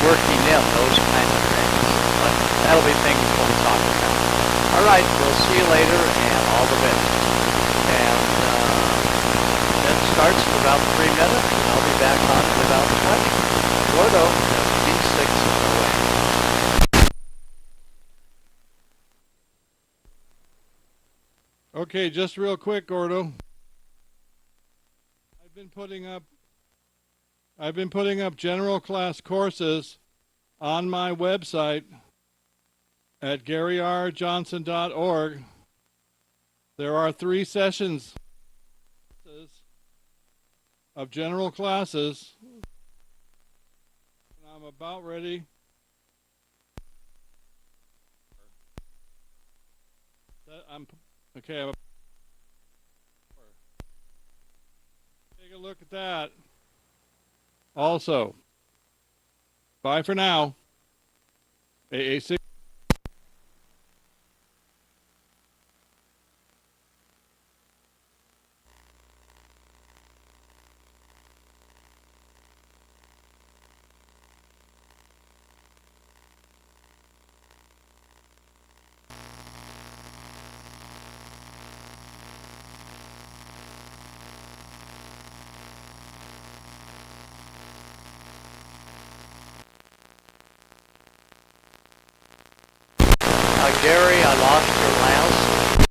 working in those kind of things. But that'll be things we'll talk about. All right, we'll see you later, and all the best. And that starts in about 3 minutes. I'll be back on in about 20. Gordo, B6 away. Okay, just real quick, Gordo. I've been putting up general class courses on my website at GaryRJohnson.org. There are 3 sessions of general classes, and I'm about ready. Okay. Take a look at that. Also, bye for now. AA6. Gary, I lost your last.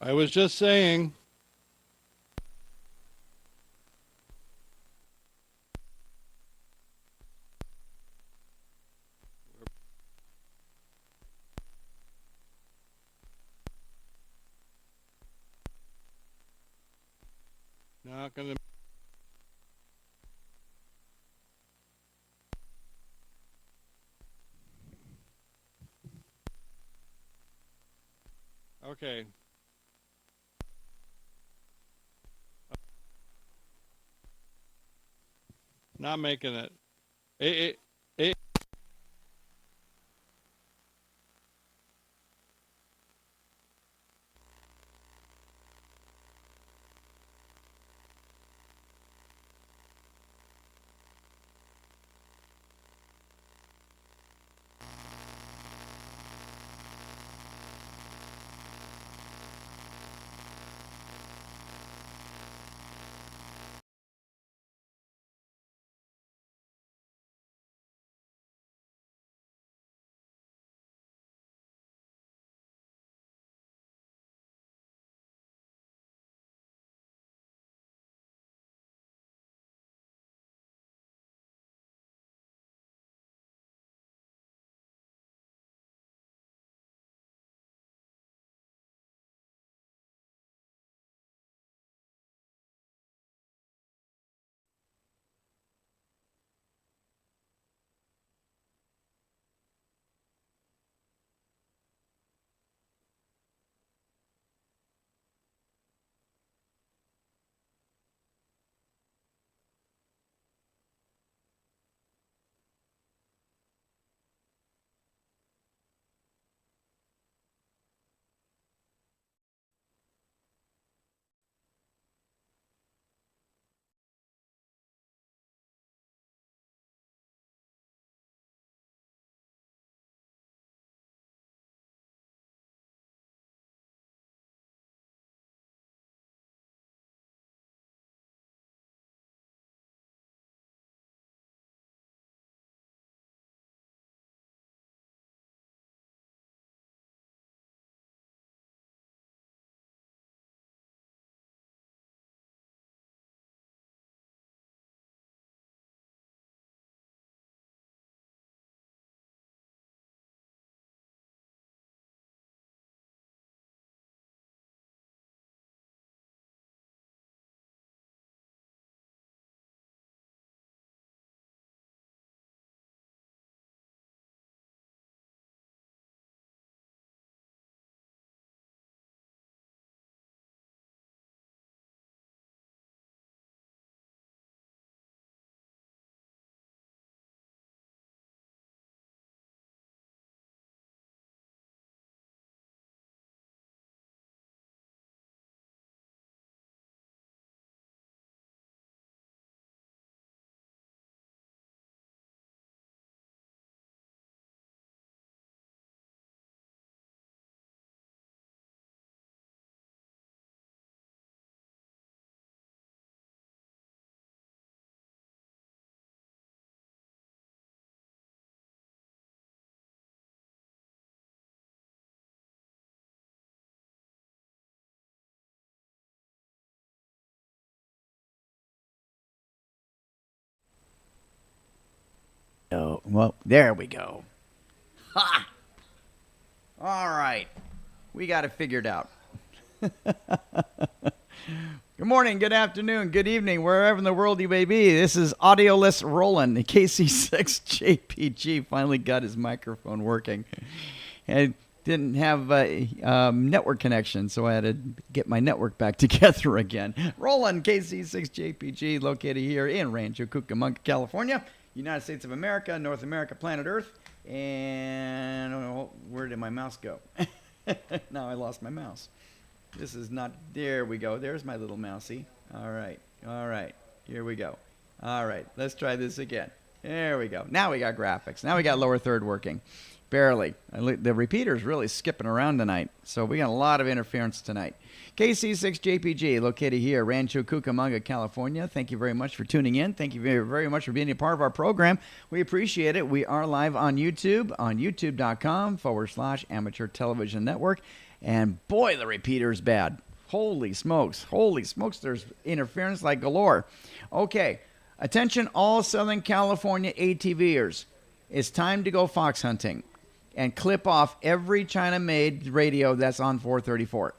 I was just saying. Not gonna. Okay. Not making it. AA Well, there we go. Ha! All right. We got it figured out. Good morning, good afternoon, good evening, wherever in the world you may be. This is Audioless Roland, KC6JPG. Finally got his microphone working. And didn't have network connection, so I had to get my network back together again. Roland, KC6JPG, located here in Rancho Cucamonga, California, United States of America, North America, planet Earth. And where did my mouse go? Now I lost my mouse. This is not, there we go. There's my little mousey. All right. Here we go. All right, let's try this again. There we go. Now we got graphics. Now we got lower third working. Barely. The repeater's really skipping around tonight, so we got a lot of interference tonight. KC6JPG, located here, Rancho Cucamonga, California. Thank you very much for tuning in. Thank you very, very much for being a part of our program. We appreciate it. We are live on YouTube, on youtube.com/Amateur Television Network. And boy, the repeater's bad. Holy smokes, there's interference like galore. Okay, attention all Southern California ATVers. It's time to go fox hunting and clip off every China-made radio that's on 434.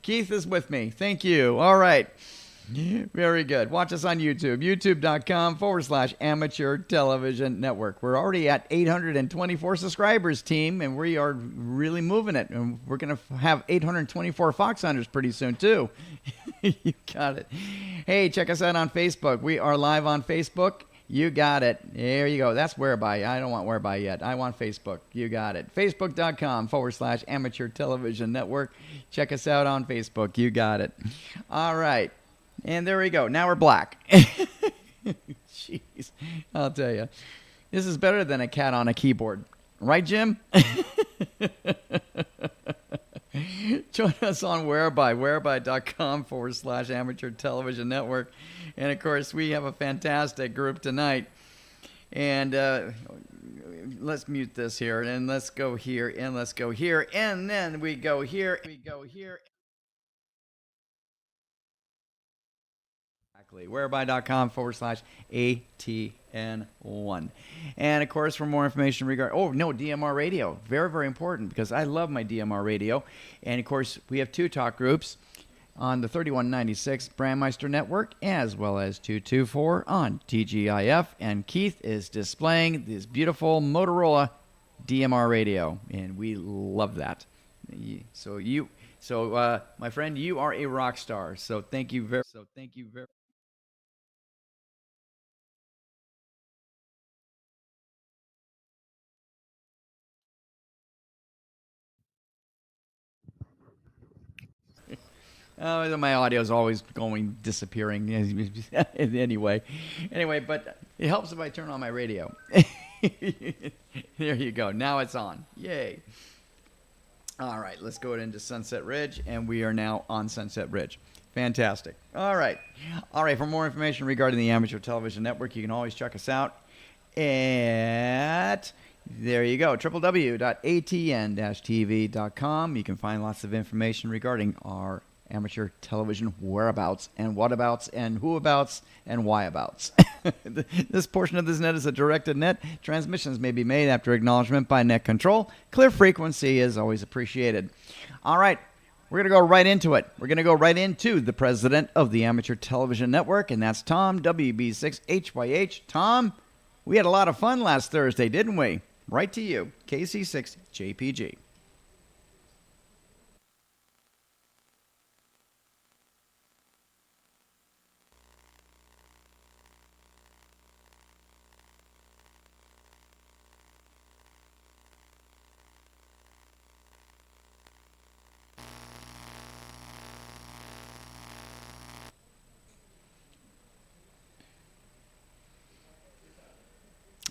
Keith is with me. Thank you. All right. Very good. Watch us on YouTube, youtube.com/Amateur Television Network. We're already at 824 subscribers, team, and we are really moving it. And we're going to have 824 fox hunters pretty soon, too. You got it. Hey, check us out on Facebook. We are live on Facebook. You got it. There you go. That's Whereby. I don't want Whereby yet. I want Facebook. You got it. Facebook.com/Amateur Television Network. Check us out on Facebook. You got it. All right. And there we go. Now we're black. Jeez. I'll tell you. This is better than a cat on a keyboard. Right, Jim? Join us on Whereby, whereby.com/Amateur Television Network. And, of course, we have a fantastic group tonight. And let's mute this here. And let's go here. And let's go here. And then we go here. We go here. Whereby.com/ATN1. And of course, for more information regarding, DMR radio. Very, very important because I love my DMR radio. And of course, we have two talk groups on the 3196 Brandmeister Network as well as 224 on TGIF. And Keith is displaying this beautiful Motorola DMR radio. And we love that. So, my friend, you are a rock star. So thank you very much. My audio is always disappearing. Anyway, but it helps if I turn on my radio. There you go. Now it's on. Yay. All right, let's go into Sunset Ridge, and we are now on Sunset Ridge. Fantastic. All right. For more information regarding the Amateur Television Network, you can always check us out at, there you go, www.atn-tv.com. You can find lots of information regarding our amateur television whereabouts and whatabouts and whoabouts and whyabouts. This portion of this net is a directed net. Transmissions may be made after acknowledgement by net control. Clear frequency is always appreciated. All right, we're going to go right into it. We're going to go right into the president of the Amateur Television Network, and that's Tom, WB6HYH. Tom, we had a lot of fun last Thursday, didn't we? Right to you, KC6JPG.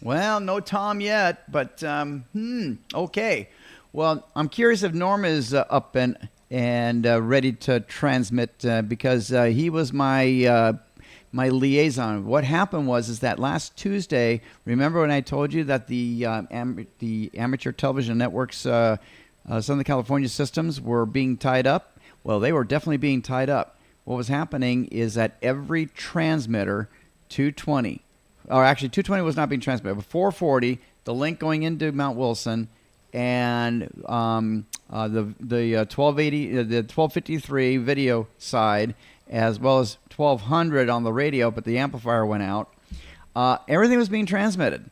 Well, no Tom yet, but okay. Well, I'm curious if Norm is up and ready to transmit because he was my liaison. What happened is that last Tuesday, remember when I told you that the Amateur Television Network's Southern California systems were being tied up? Well, they were definitely being tied up. What was happening is that every transmitter, 220, or actually 220 was not being transmitted, but 440, the link going into Mount Wilson, and the 1280, the 1253 video side, as well as 1200 on the radio, but the amplifier went out. Everything was being transmitted.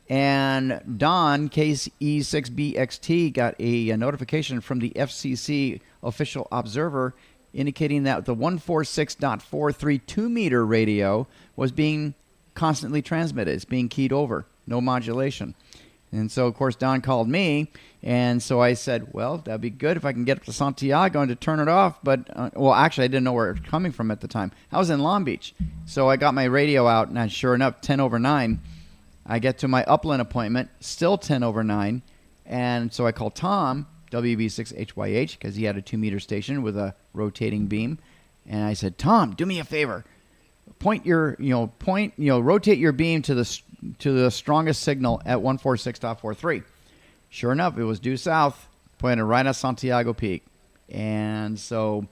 And Don, KE6BXT, got a notification from the FCC official observer indicating that the 146.43 2-meter radio was being constantly transmitted. It's being keyed over, no modulation. And so, of course, Don called me, and so I said, well, that'd be good if I can get up to Santiago and to turn it off. But, well, actually, I didn't know where it was coming from at the time. I was in Long Beach. So I got my radio out, and sure enough, 10 over 9, I get to my Upland appointment, still 10 over 9. And so I called Tom, WB6HYH, because he had a 2-meter station with a rotating beam. And I said, Tom, do me a favor. Rotate your beam to the strongest signal at 146.43. Sure enough, it was due south, pointed right at Santiago Peak. And so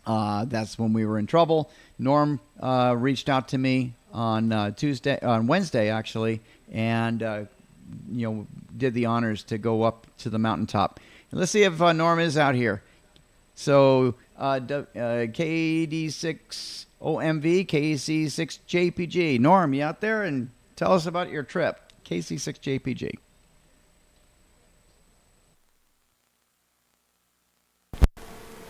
that's when we were in trouble. Norm reached out to me on Wednesday actually, and did the honors to go up to the mountaintop. And let's see if Norm is out here. So KD6OMV, KC6JPG. Norm, you out there? And tell us about your trip. KC6JPG.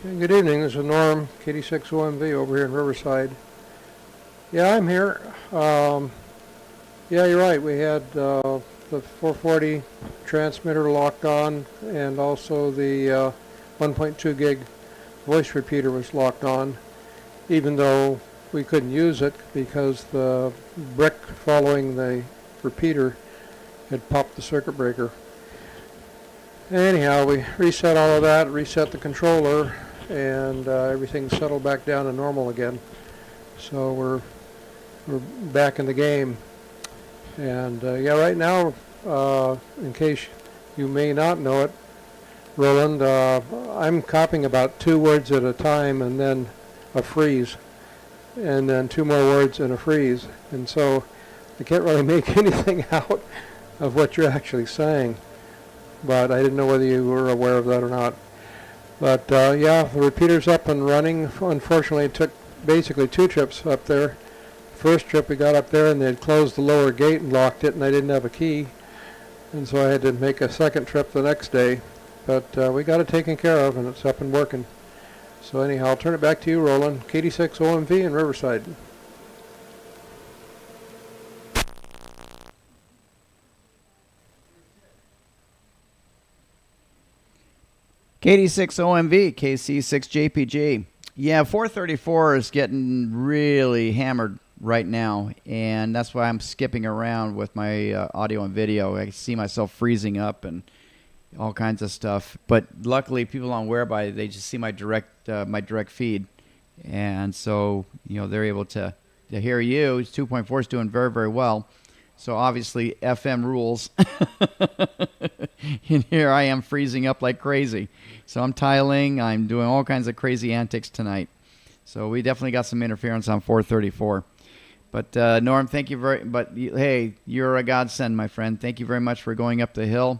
Good evening. This is Norm, KD6OMV over here in Riverside. Yeah, I'm here. Yeah, you're right. We had the 440 transmitter locked on, and also the 1.2 gig voice repeater was locked on, even though we couldn't use it because the brick following the repeater had popped the circuit breaker. Anyhow, we reset all of that, reset the controller, and everything settled back down to normal again. So we're back in the game. And yeah, right now, in case you may not know it, Roland, I'm copying about 2 words at a time and then a freeze, and then 2 more words and a freeze. And so I can't really make anything out of what you're actually saying. But I didn't know whether you were aware of that or not. But yeah, the repeater's up and running. Unfortunately, it took basically 2 trips up there. First trip we got up there and they had closed the lower gate and locked it, and I didn't have a key. And so I had to make a second trip the next day. But we got it taken care of, and it's up and working. So anyhow, I'll turn it back to you, Roland. KD6OMV in Riverside. KD6OMV, KC6JPG. Yeah, 434 is getting really hammered right now, and that's why I'm skipping around with my audio and video. I see myself freezing up and all kinds of stuff. But luckily, people on Whereby, they just see my direct feed, and so they're able to hear you. 2.4 is doing very, very well. So obviously FM rules. And here I am freezing up like crazy. So I'm tiling. I'm doing all kinds of crazy antics tonight. So we definitely got some interference on 434. But Norm, thank you hey, you're a godsend, my friend. Thank you very much for going up the hill.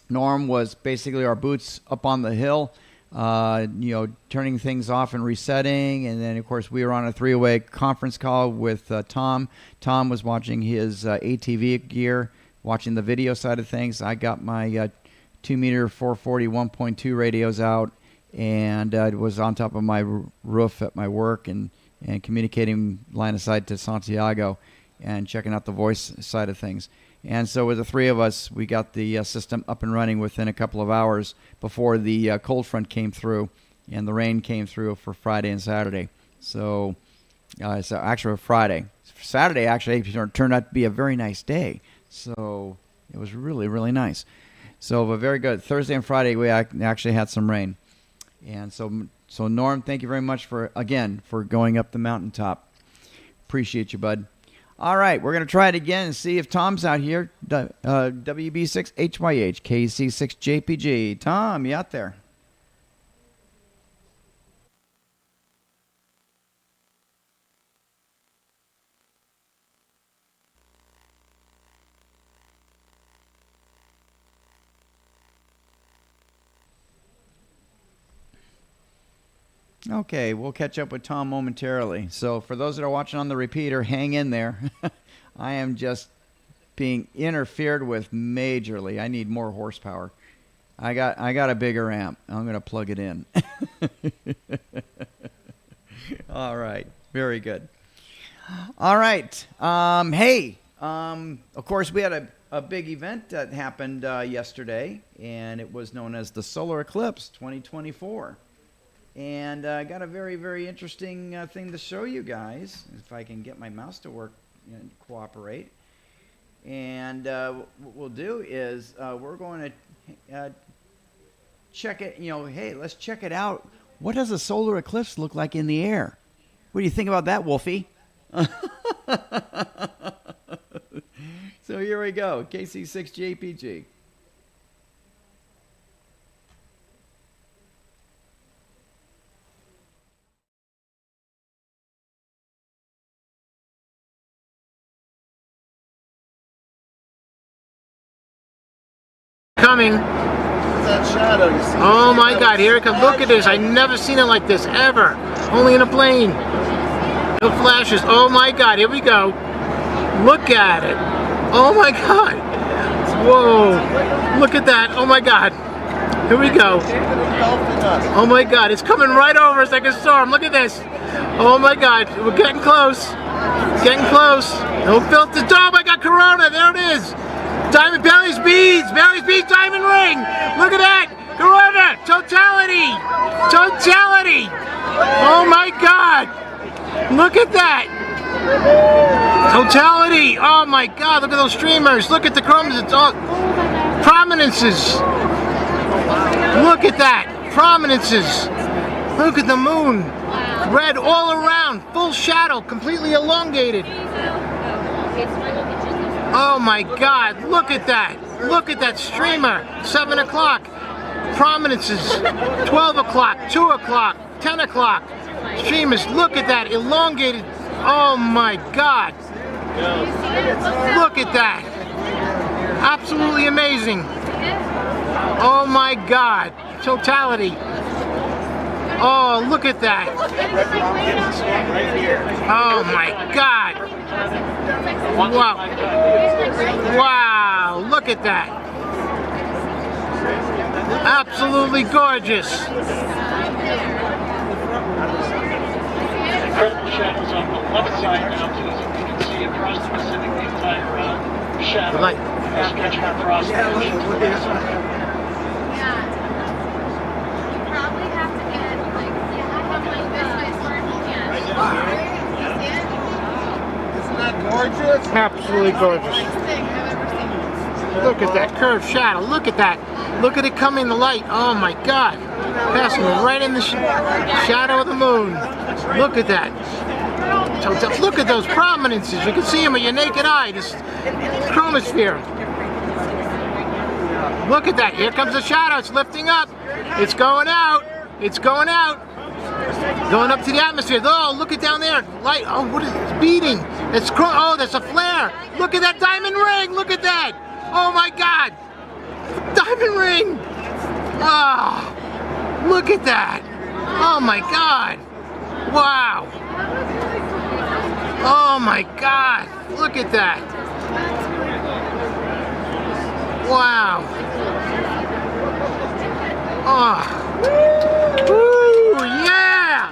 Norm was basically our boots up on the hill, turning things off and resetting. And then, of course, we were on a 3-way conference call with Tom. Tom was watching his ATV gear, watching the video side of things. I got my 2-meter 440 1.2 radios out, and was on top of my roof at my work and communicating line of sight to Santiago and checking out the voice side of things. And so with the 3 of us, we got the system up and running within a couple of hours before the cold front came through and the rain came through for Friday and Saturday. So actually Friday. Saturday actually turned out to be a very nice day. So it was really, really nice. So very good. Thursday and Friday, we actually had some rain. And so Norm, thank you very much for going up the mountaintop. Appreciate you, bud. All right, we're going to try it again and see if Tom's out here. WB6HYH, KC6JPG. Tom, you out there? Okay, we'll catch up with Tom momentarily. So for those that are watching on the repeater, hang in there. I am just being interfered with majorly. I need more horsepower. I got a bigger amp. I'm going to plug it in. All right. Very good. All right. Hey, of course, we had a big event that happened yesterday, and it was known as the Solar Eclipse 2024. And I got a very, very interesting thing to show you guys, if I can get my mouse to work and cooperate. And what we'll do is we're going to check it, hey, let's check it out. What does a solar eclipse look like in the air? What do you think about that, Wolfie? So here we go, KC6JPG. Coming. That shadow you see. Oh my God, here it comes. Look at this. I've never seen it like this, ever. Only in a plane. No flashes. Oh my God, here we go. Look at it. Oh my God. Whoa. Look at that. Oh my God. Here we go. Oh my God, it's coming right over us like a storm. Look at this. Oh my God, we're getting close. Getting close. No filter. Oh my God, Corona. There it is. Diamond Bailey's beads, diamond ring. Look at that, Corona, totality. Oh my God, look at that, totality. Oh my God, look at those streamers. Look at the chromes. It's all prominences. Look at that, prominences. Look at the moon, red all around, full shadow, completely elongated. Oh my God, look at that. Look at that streamer. 7 o'clock. Prominences. 12 o'clock, 2 o'clock, 10 o'clock. Streamers, look at that. Elongated. Oh my God. Look at that. Absolutely amazing. Oh my God. Totality. Oh, look at that. Oh my God. Wow. Wow, look at that. Absolutely gorgeous. Incredible shadows on the left side mountains. You can see across the Pacific the entire shadow stretching across the ocean. Gorgeous. Absolutely gorgeous. Look at that curved shadow. Look at that. Look at it coming in the light. Oh my God. Passing right in the shadow of the moon. Look at that. Look at those prominences. You can see them with your naked eye. This chromosphere. Look at that. Here comes the shadow. It's lifting up. It's going out. It's going out. Going up to the atmosphere. Oh, look at down there. Light. Oh, what is it? It's beating. Oh, that's a flare. Look at that diamond ring. Look at that. Oh my God. Diamond ring. Oh, look at that. Oh my God. Wow. Oh my God. Look at that. Wow. Oh. Woo, yeah.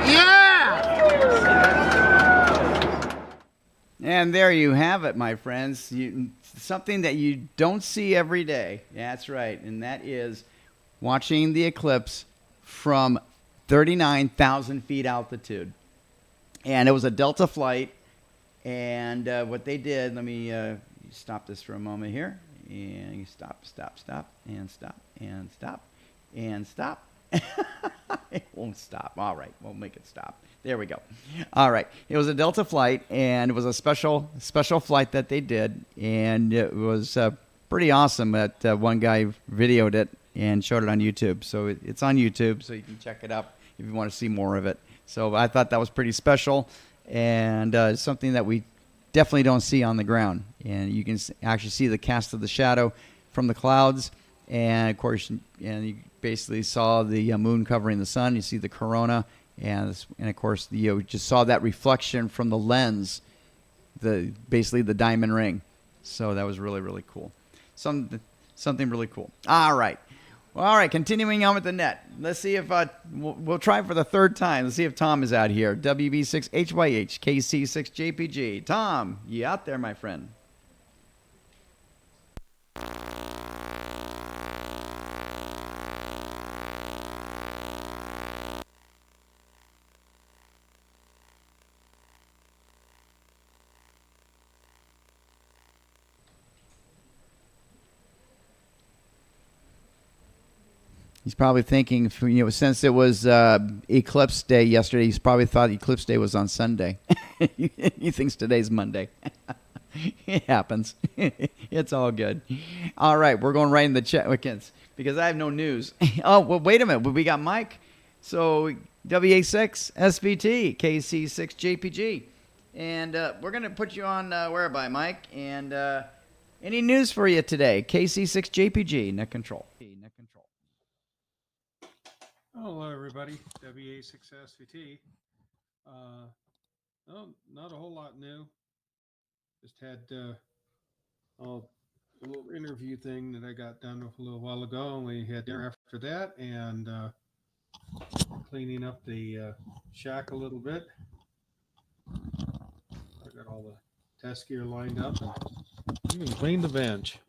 Yeah. And there you have it, my friends. Something that you don't see every day. That's right. And that is watching the eclipse from 39,000 feet altitude. And it was a Delta flight. And what they did, let me stop this for a moment here. And you stop, and stop, and stop, and stop. It won't stop. All right, we'll make it stop. There we go. All right, it was a Delta flight, and it was a special flight that they did, and it was pretty awesome. That one guy videoed it and showed it on YouTube. So it's on YouTube, so you can check it out if you want to see more of it. So I thought that was pretty special, and something that we definitely don't see on the ground. And you can actually see the cast of the shadow from the clouds. and of course, and you basically saw the moon covering the sun. You see the corona, and of course, you just saw that reflection from the lens, basically the diamond ring. So that was really, really cool. Something really cool. All right. Well, all right, continuing on with the net. Let's see if we'll try for the third time. Let's see if Tom is out here. WB6HYH, KC6JPG. Tom, you out there, my friend? He's probably thinking, since it was Eclipse Day yesterday, he's probably thought Eclipse Day was on Sunday. He thinks today's Monday. It happens. It's all good. All right, we're going right in the chat because I have no news. Oh, well, wait a minute. We got Mike. So WA6 SVT KC6 JPG, and we're gonna put you on whereby, Mike. And any news for you today? KC6 JPG net control. Hello, everybody. WA6SVT. No, not a whole lot new. Just had a little interview thing that I got done a little while ago, and we had dinner after that, and cleaning up the shack a little bit. I got all the test gear lined up and even cleaned the bench.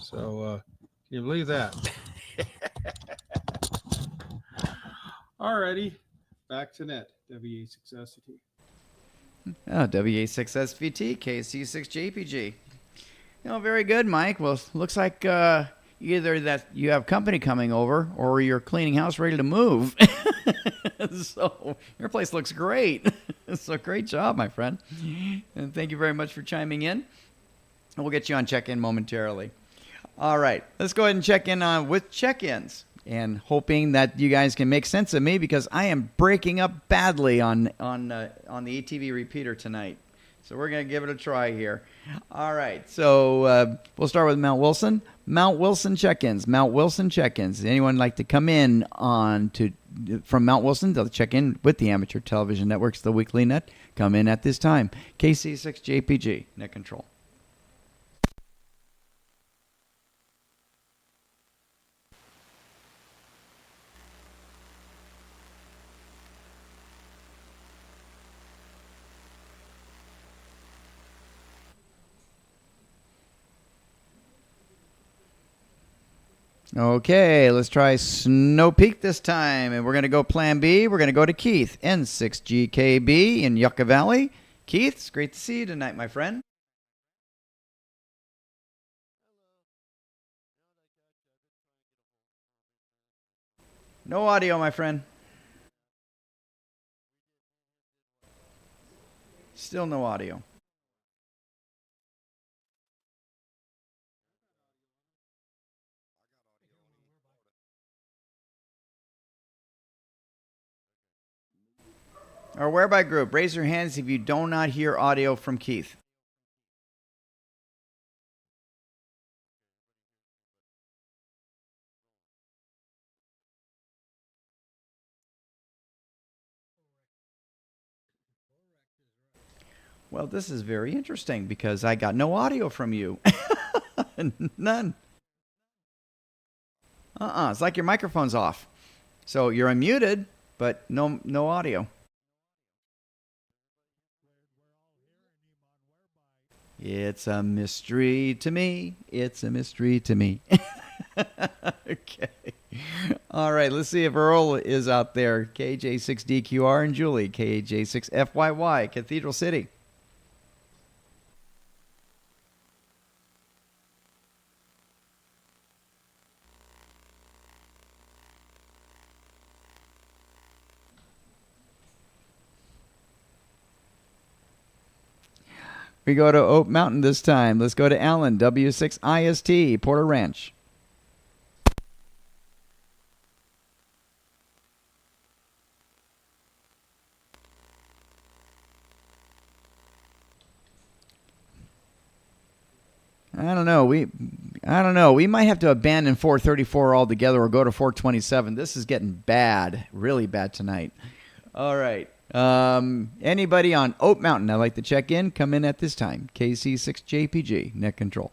So can you believe that? Alrighty, back to net, WA6SVT. Oh, WA6SVT, KC6JPG. Very good, Mike. Well, looks like either that you have company coming over or you're cleaning house ready to move. So your place looks great. So great job, my friend. And thank you very much for chiming in. We'll get you on check-in momentarily. All right, let's go ahead and check in with check-ins. And hoping that you guys can make sense of me because I am breaking up badly on the ATV repeater tonight. So we're going to give it a try here. All right. So we'll start with Mount Wilson. Mount Wilson check-ins. Mount Wilson check-ins. Anyone like to come in from Mount Wilson to check in with the Amateur Television Networks, the weekly net? Come in at this time. KC6JPG, net control. Okay, let's try Snow Peak this time, and we're going to go Plan B. We're going to go to Keith, N6GKB in Yucca Valley. Keith, it's great to see you tonight, my friend. No audio, my friend. Still no audio. Our Whereby group, raise your hands if you do not hear audio from Keith. Well, this is very interesting because I got no audio from you. None. It's like your microphone's off. So you're unmuted, but no audio. It's a mystery to me. It's a mystery to me. Okay. All right, let's see if Earl is out there. KJ6DQR and Julie. KJ6FYY, Cathedral City. We go to Oak Mountain this time. Let's go to Allen, W6IST, Porter Ranch. I don't know. I don't know. We might have to abandon 434 altogether or go to 427. This is getting bad, really bad tonight. All right. Anybody on Oat Mountain, I'd like to check in. Come in at this time. KC6JPG, net control.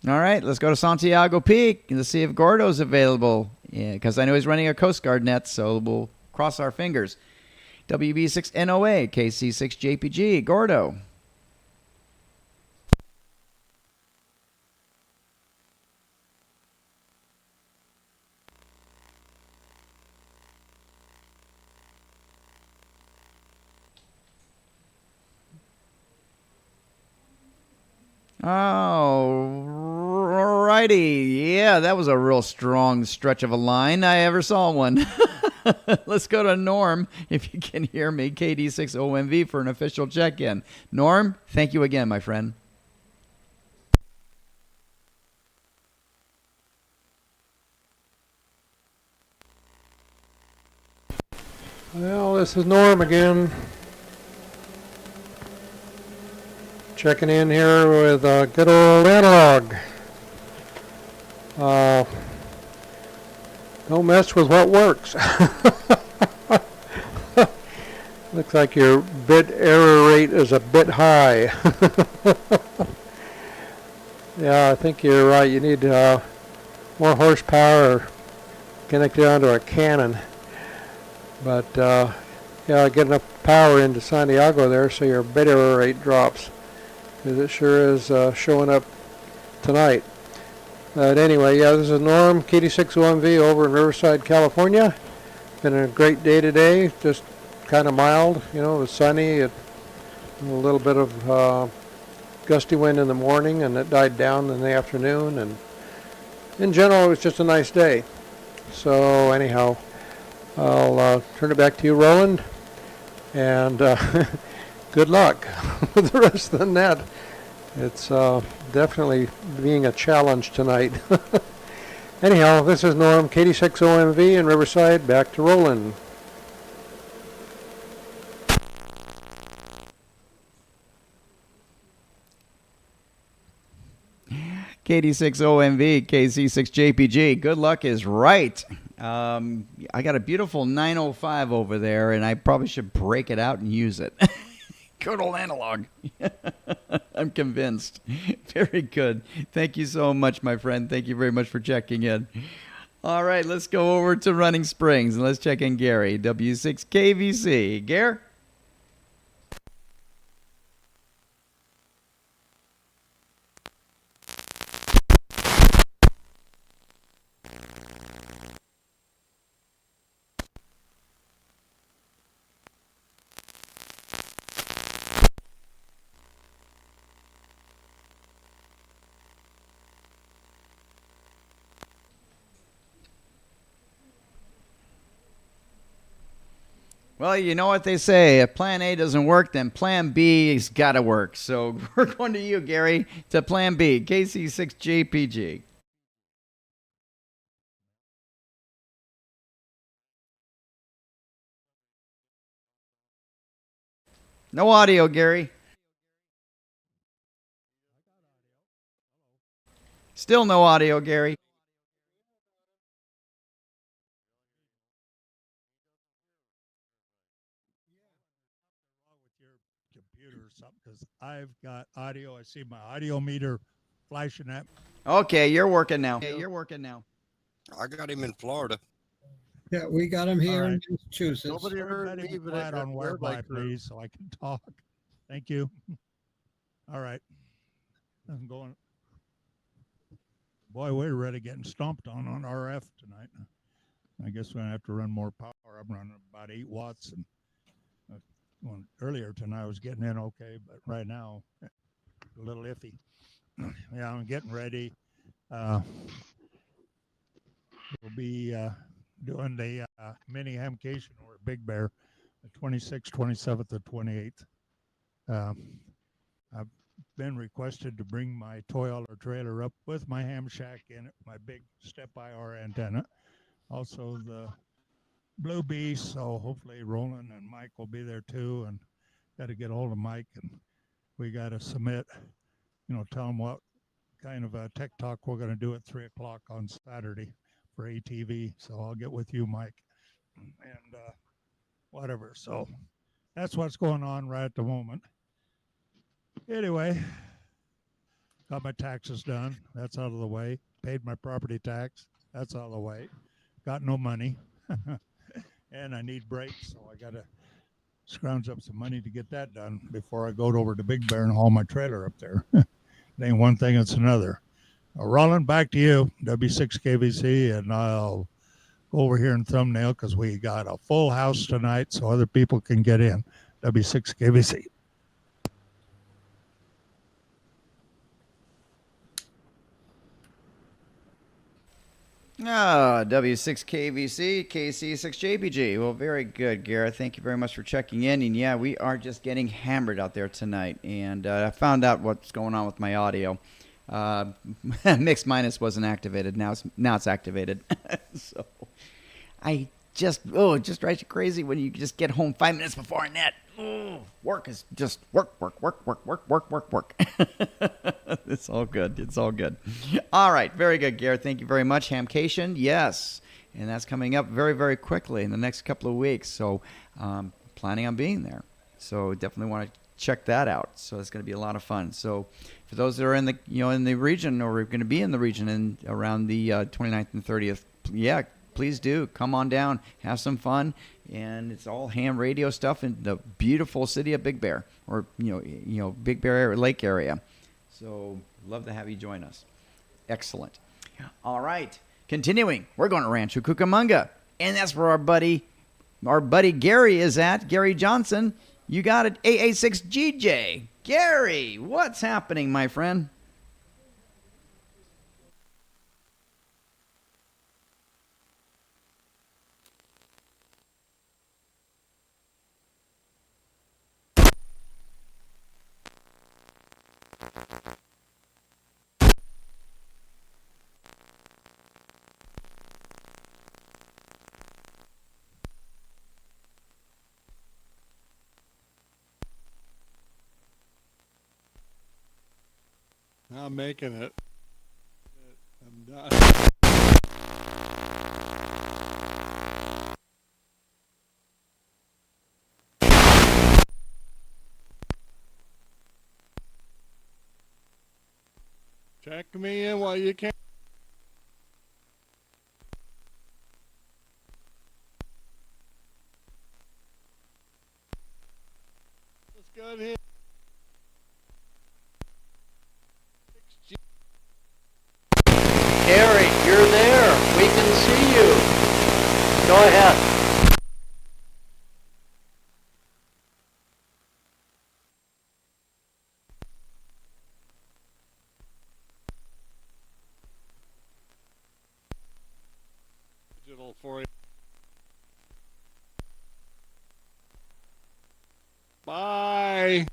All right, let's go to Santiago Peak and see if Gordo's available. Yeah, because I know he's running a Coast Guard net, so we'll cross our fingers. WB6NOA, KC6JPG, Gordo. Oh, righty. Yeah, that was a real strong stretch of a line. I ever saw one. Let's go to Norm, if you can hear me, KD6OMV for an official check-in. Norm, thank you again, my friend. Well, this is Norm again. Checking in here with good old analog. Don't mess with what works. Looks like your bit error rate is a bit high. Yeah, I think you're right. You need more horsepower or connect it onto a cannon. But yeah, get enough power into Santiago there so your bit error rate drops. Because it sure is showing up tonight. But anyway, yeah, this is Norm, KD6OMV over in Riverside, California. Been a great day today, just kind of mild. You know, it was sunny, a little bit of gusty wind in the morning, and it died down in the afternoon. And in general, it was just a nice day. So anyhow, I'll turn it back to you, Roland, and good luck with the rest of the net. It's definitely being a challenge tonight. Anyhow, this is Norm, KD6OMV in Riverside. Back to Roland. KD6OMV, KC6JPG. Good luck is right. I got a beautiful 905 over there, and I probably should break it out and use it. Good old analog. I'm convinced. Very good. Thank you so much, my friend. Thank you very much for checking in. All right, let's go over to Running Springs, and let's check in Gary, W6KVC. Gare? Well, you know what they say. If plan A doesn't work, then plan B's got to work. So we're going to you, Gary, to plan B, KC6JPG. No audio, Gary. Still no audio, Gary. Computer or something, because I've got audio. I see my audio meter flashing at me. Okay, you're working now. I got him in Florida. Yeah, we got him here All in right. Massachusetts. Nobody heard Everybody me, be but quiet I on Wi-Fi, please, so I can talk. Thank you. All right. I'm going. Boy, we're really getting stomped on RF tonight. I guess we're going to have to run more power. I'm running about 8 watts. And earlier tonight I was getting in okay, but right now a little iffy. Yeah, I'm getting ready. We'll be doing the mini hamcation or Big Bear, the 26th, 27th, and 28th. I've been requested to bring my toy hauler trailer up with my ham shack in it, my big step IR antenna, also the Blue Beast. So hopefully Roland and Mike will be there too, and got to get hold of Mike, and we got to submit, tell them what kind of a tech talk we're going to do at 3:00 on Saturday for ATV. So I'll get with you, Mike, and whatever. So that's what's going on right at the moment. Anyway, got my taxes done. That's out of the way. Paid my property tax. That's out of the way. Got no money. And I need brakes, so I got to scrounge up some money to get that done before I go over to Big Bear and haul my trailer up there. It ain't one thing, it's another. Roland, back to you, W6KVC, and I'll go over here and thumbnail because we got a full house tonight so other people can get in. W6KVC. W6KVC, KC6JPG. Well, very good, Garrett. Thank you very much for checking in. And yeah, we are just getting hammered out there tonight. And I found out what's going on with my audio. Mix minus wasn't activated. Now it's activated. So I just drives you crazy when you just get home 5 minutes before net. Work is just work. It's all good. It's all good. All right. Very good, Garrett. Thank you very much. Hamcation, yes. And that's coming up very, very quickly in the next couple of weeks. So planning on being there. So definitely want to check that out. So it's going to be a lot of fun. So for those that are in the in the region or are going to be in the region and around the 29th and 30th, yeah, please do come on down, have some fun. And it's all ham radio stuff in the beautiful city of Big Bear, or Big Bear Lake area. So love to have you join us. Excellent. All right, continuing, we're going to Rancho Cucamonga, and that's where our buddy Gary is at. Gary Johnson, you got it. AA6GJ. Gary, what's happening, my friend? Not making it. I'm done. Check me in while you can. Let's go ahead. Gary, you're there. We can see you. Go ahead. Digital for you. Bye.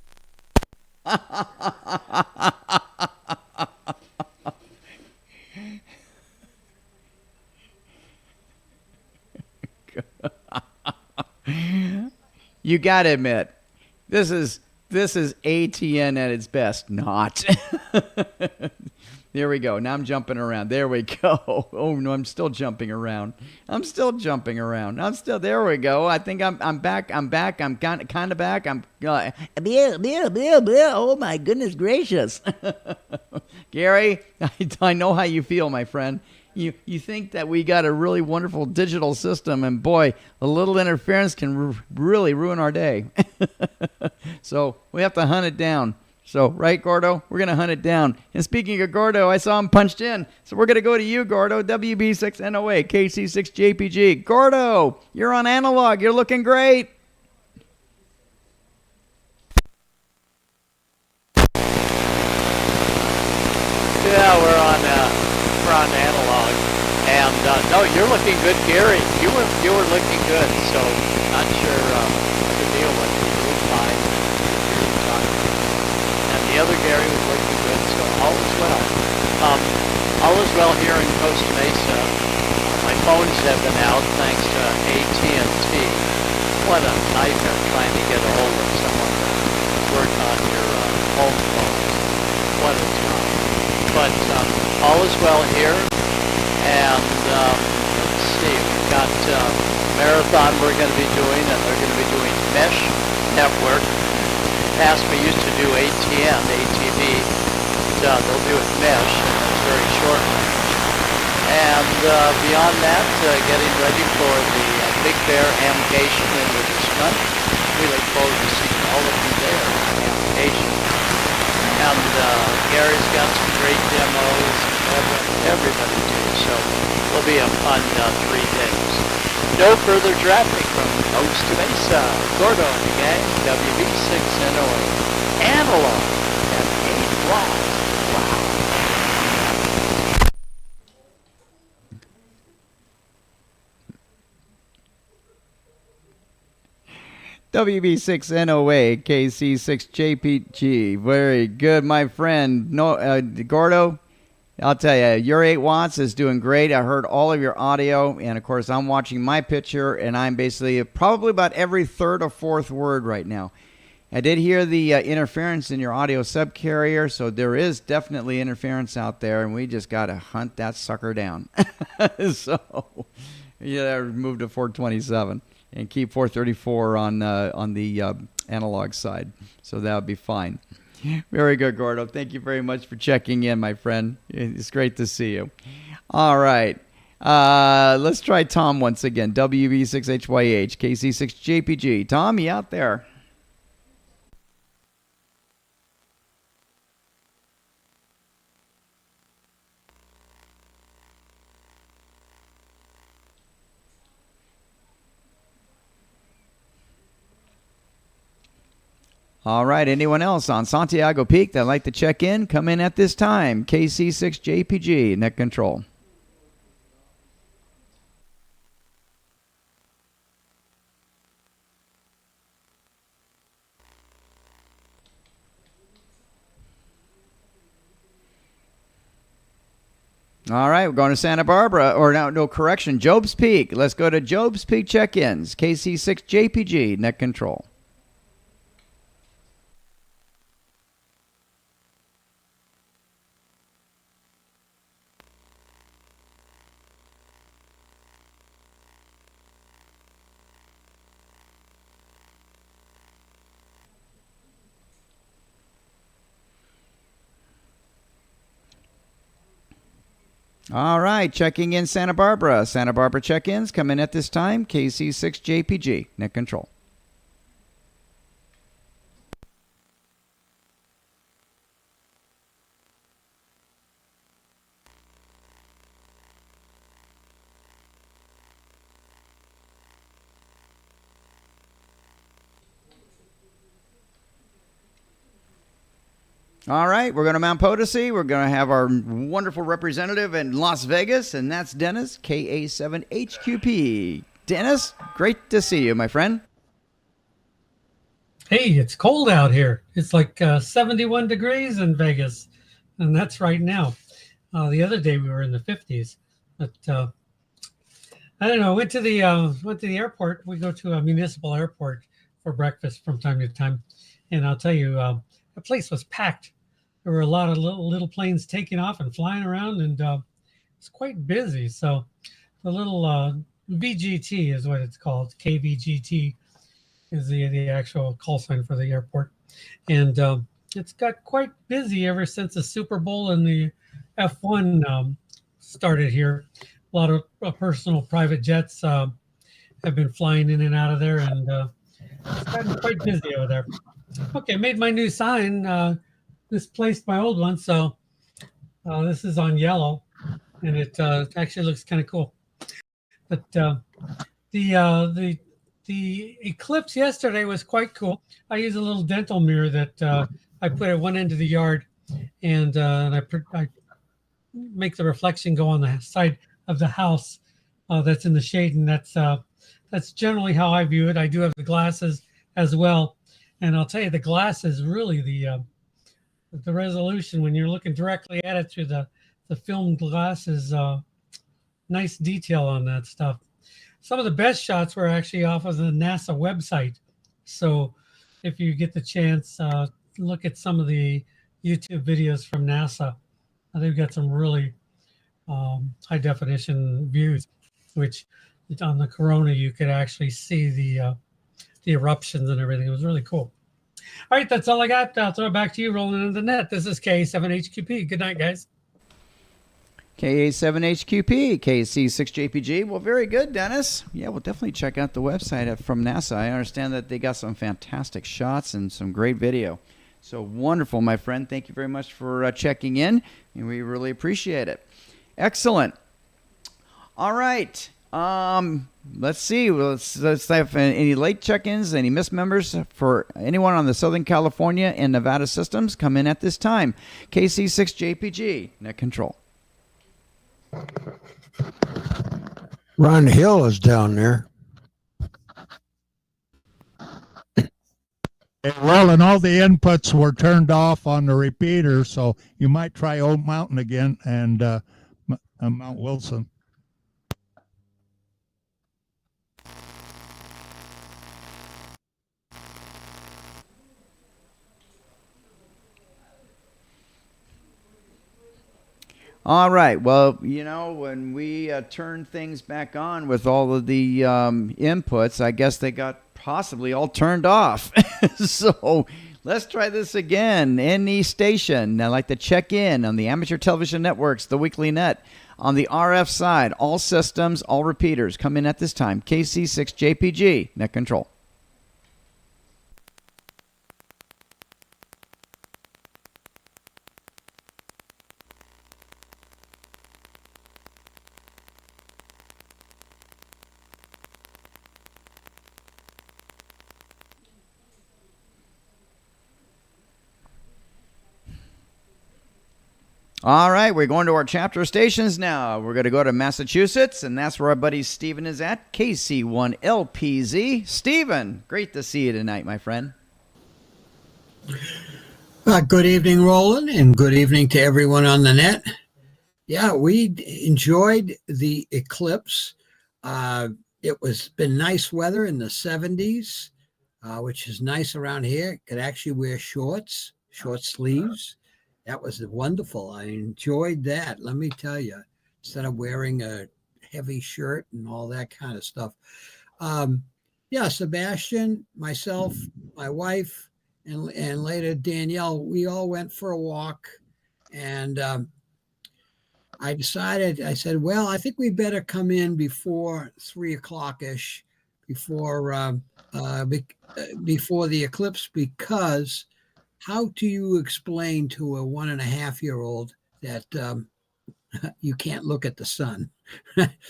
You gotta admit, this is ATN at its best. Not. There we go. Now I'm jumping around. There we go. Oh no, I'm still jumping around. There we go. I think I'm back. I'm kind of back. Oh my goodness gracious. Gary, I know how you feel, my friend. You think that we got a really wonderful digital system, and boy, a little interference can really ruin our day. So we have to hunt it down. So, right, Gordo? We're going to hunt it down. And speaking of Gordo, I saw him punched in. So we're going to go to you, Gordo, WB6NOA, KC6JPG. Gordo, you're on analog. You're looking great. Yeah, we're on analog, and no, you're looking good, Gary. You were looking good. So not sure what the deal was. You were fine. And the other Gary. Gary was looking good, so all is well. All is well here in Costa Mesa. My phones have been out thanks to AT&T. What a nightmare trying to get a hold of someone to work on your home phone. What a time. But all is well here, and let's see, we've got marathon we're going to be doing, and they're going to be doing Mesh Network. Past we used to do ATV, but they'll do it Mesh, and that's very short range. And beyond that, getting ready for the Big Bear Amcation in Riverside. We look forward to seeing all of you there at the Amcation. And Gary's got some great demos, and everybody does, so it'll be a fun 3 days. No further traffic from Costa Mesa. Gordo and the gang, WB6NOA. Analog at 8 watts. Wow. WB6NOA, KC6JPG. Very good, my friend. No, Gordo, I'll tell you, your 8 watts is doing great. I heard all of your audio, and of course, I'm watching my picture, and I'm basically probably about every third or fourth word right now. I did hear the interference in your audio subcarrier, so there is definitely interference out there, and we just got to hunt that sucker down. So, yeah, move to 427 and keep 434 on the analog side, so that would be fine. Very good, Gordo. Thank you very much for checking in, my friend. It's great to see you. All right. Let's try Tom once again. WB6HYH, KC6JPG. Tom, you out there? All right, anyone else on Santiago Peak that'd like to check in, come in at this time. KC6JPG, net control. All right, we're going to Santa Barbara, or no, correction, Job's Peak. Let's go to Job's Peak check-ins. KC6JPG, net control. All right, checking in Santa Barbara. Santa Barbara check-ins come in at this time. KC6JPG, net control. All right, we're going to Mount Potosi. We're going to have our wonderful representative in Las Vegas, and that's Dennis, KA7HQP. Dennis, great to see you, my friend. Hey, it's cold out here. It's like 71 degrees in Vegas, and that's right now. The other day we were in the 50s, but I don't know. Went to the airport. We go to a municipal airport for breakfast from time to time, and I'll tell you, the place was packed. There were a lot of little planes taking off and flying around, and it's quite busy. So the little VGT is what it's called. KVGT is the actual call sign for the airport. And it's got quite busy ever since the Super Bowl and the F1 started here. A lot of personal private jets have been flying in and out of there, and it's gotten quite busy over there. Okay, made my new sign. Displaced my old one, so this is on yellow, and it actually looks kind of cool. But the eclipse yesterday was quite cool. I used a little dental mirror that I put at one end of the yard, and I make the reflection go on the side of the house that's in the shade, and that's generally how I view it. I do have the glasses as well, and I'll tell you, the glass is really the the resolution when you're looking directly at it through the film glass is nice detail on that stuff. Some of the best shots were actually off of the NASA website. So if you get the chance, look at some of the YouTube videos from NASA. They've got some really high definition views, which on the Corona you could actually see the eruptions and everything. It was really cool. All right, that's all I got. I'll throw it back to you, rolling into the net. This is K7HQP. Good night, guys. KA7HQP, KC6JPG. Well, very good, Dennis. Yeah, we'll definitely check out the website from NASA. I understand that they got some fantastic shots and some great video. So wonderful, my friend. Thank you very much for checking in, and we really appreciate it. Excellent. All right. Let's see. Let's have any late check-ins, any missed members for anyone on the Southern California and Nevada systems. Come in at this time. KC6JPG, net control. Ron Hill is down there. Well, and all the inputs were turned off on the repeater, so you might try Old Mountain again and Mount Wilson. All right. Well, you know, when we turn things back on with all of the inputs, I guess they got possibly all turned off. So let's try this again. Any station, I'd like to check in on the amateur television networks, the weekly net. On the RF side, all systems, all repeaters. Come in at this time. KC6JPG, net control. All right, we're going to our chapter stations now. We're going to go to Massachusetts, and that's where our buddy Stephen is at, KC1LPZ. Stephen, great to see you tonight, my friend. Good evening, Roland, and good evening to everyone on the net. Yeah, we enjoyed the eclipse. It was been nice weather in the 70s, which is nice around here. Could actually wear short sleeves. That was wonderful. I enjoyed that. Let me tell you, instead of wearing a heavy shirt and all that kind of stuff. Yeah, Sebastian, myself, my wife, and later Danielle, we all went for a walk. And I said, well, I think we better come in before 3 o'clock-ish, before the eclipse, because how do you explain to a 1.5-year-old that you can't look at the sun?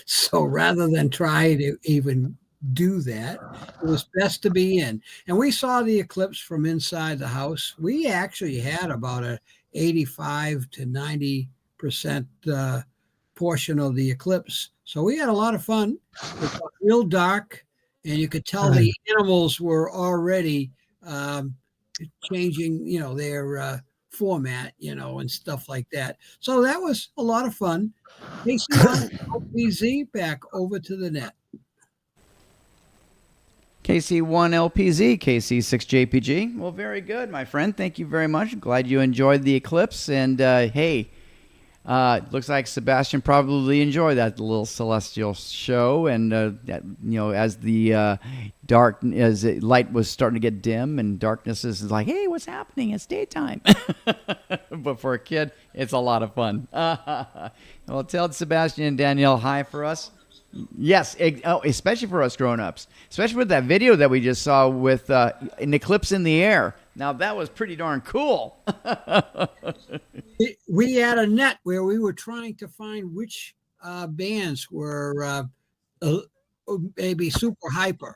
So rather than try to even do that, it was best to be in. And we saw the eclipse from inside the house. We actually had about a 85 to 90% portion of the eclipse. So we had a lot of fun. It got real dark, and you could tell the animals were already changing, their format, and stuff like that. So that was a lot of fun. KC1LPZ, back over to the net. KC1LPZ, KC6JPG. Well, very good, my friend. Thank you very much. Glad you enjoyed the eclipse. And hey, looks like Sebastian probably enjoyed that little celestial show. And as the light was starting to get dim and darkness is like, hey, what's happening? It's daytime. But for a kid, it's a lot of fun. Well, tell Sebastian and Danielle hi for us. Yes, especially for us grown-ups, especially with that video that we just saw with an eclipse in the air. Now, that was pretty darn cool. We had a net where we were trying to find which bands were maybe super hyper.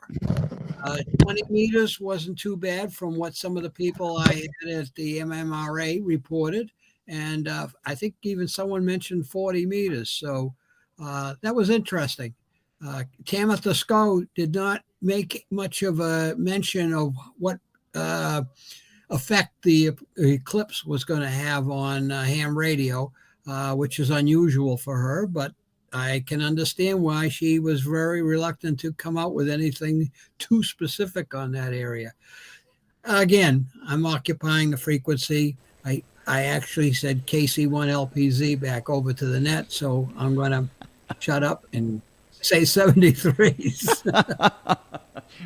20 meters wasn't too bad from what some of the people I had at the MMRA reported. And I think even someone mentioned 40 meters. So that was interesting. Tamitha Sko did not make much of a mention of what effect the eclipse was going to have on ham radio, which is unusual for her, but I can understand why she was very reluctant to come out with anything too specific on that area. Again, I'm occupying the frequency. I actually said KC1LPZ back over to the net, so I'm going to shut up and say 73s.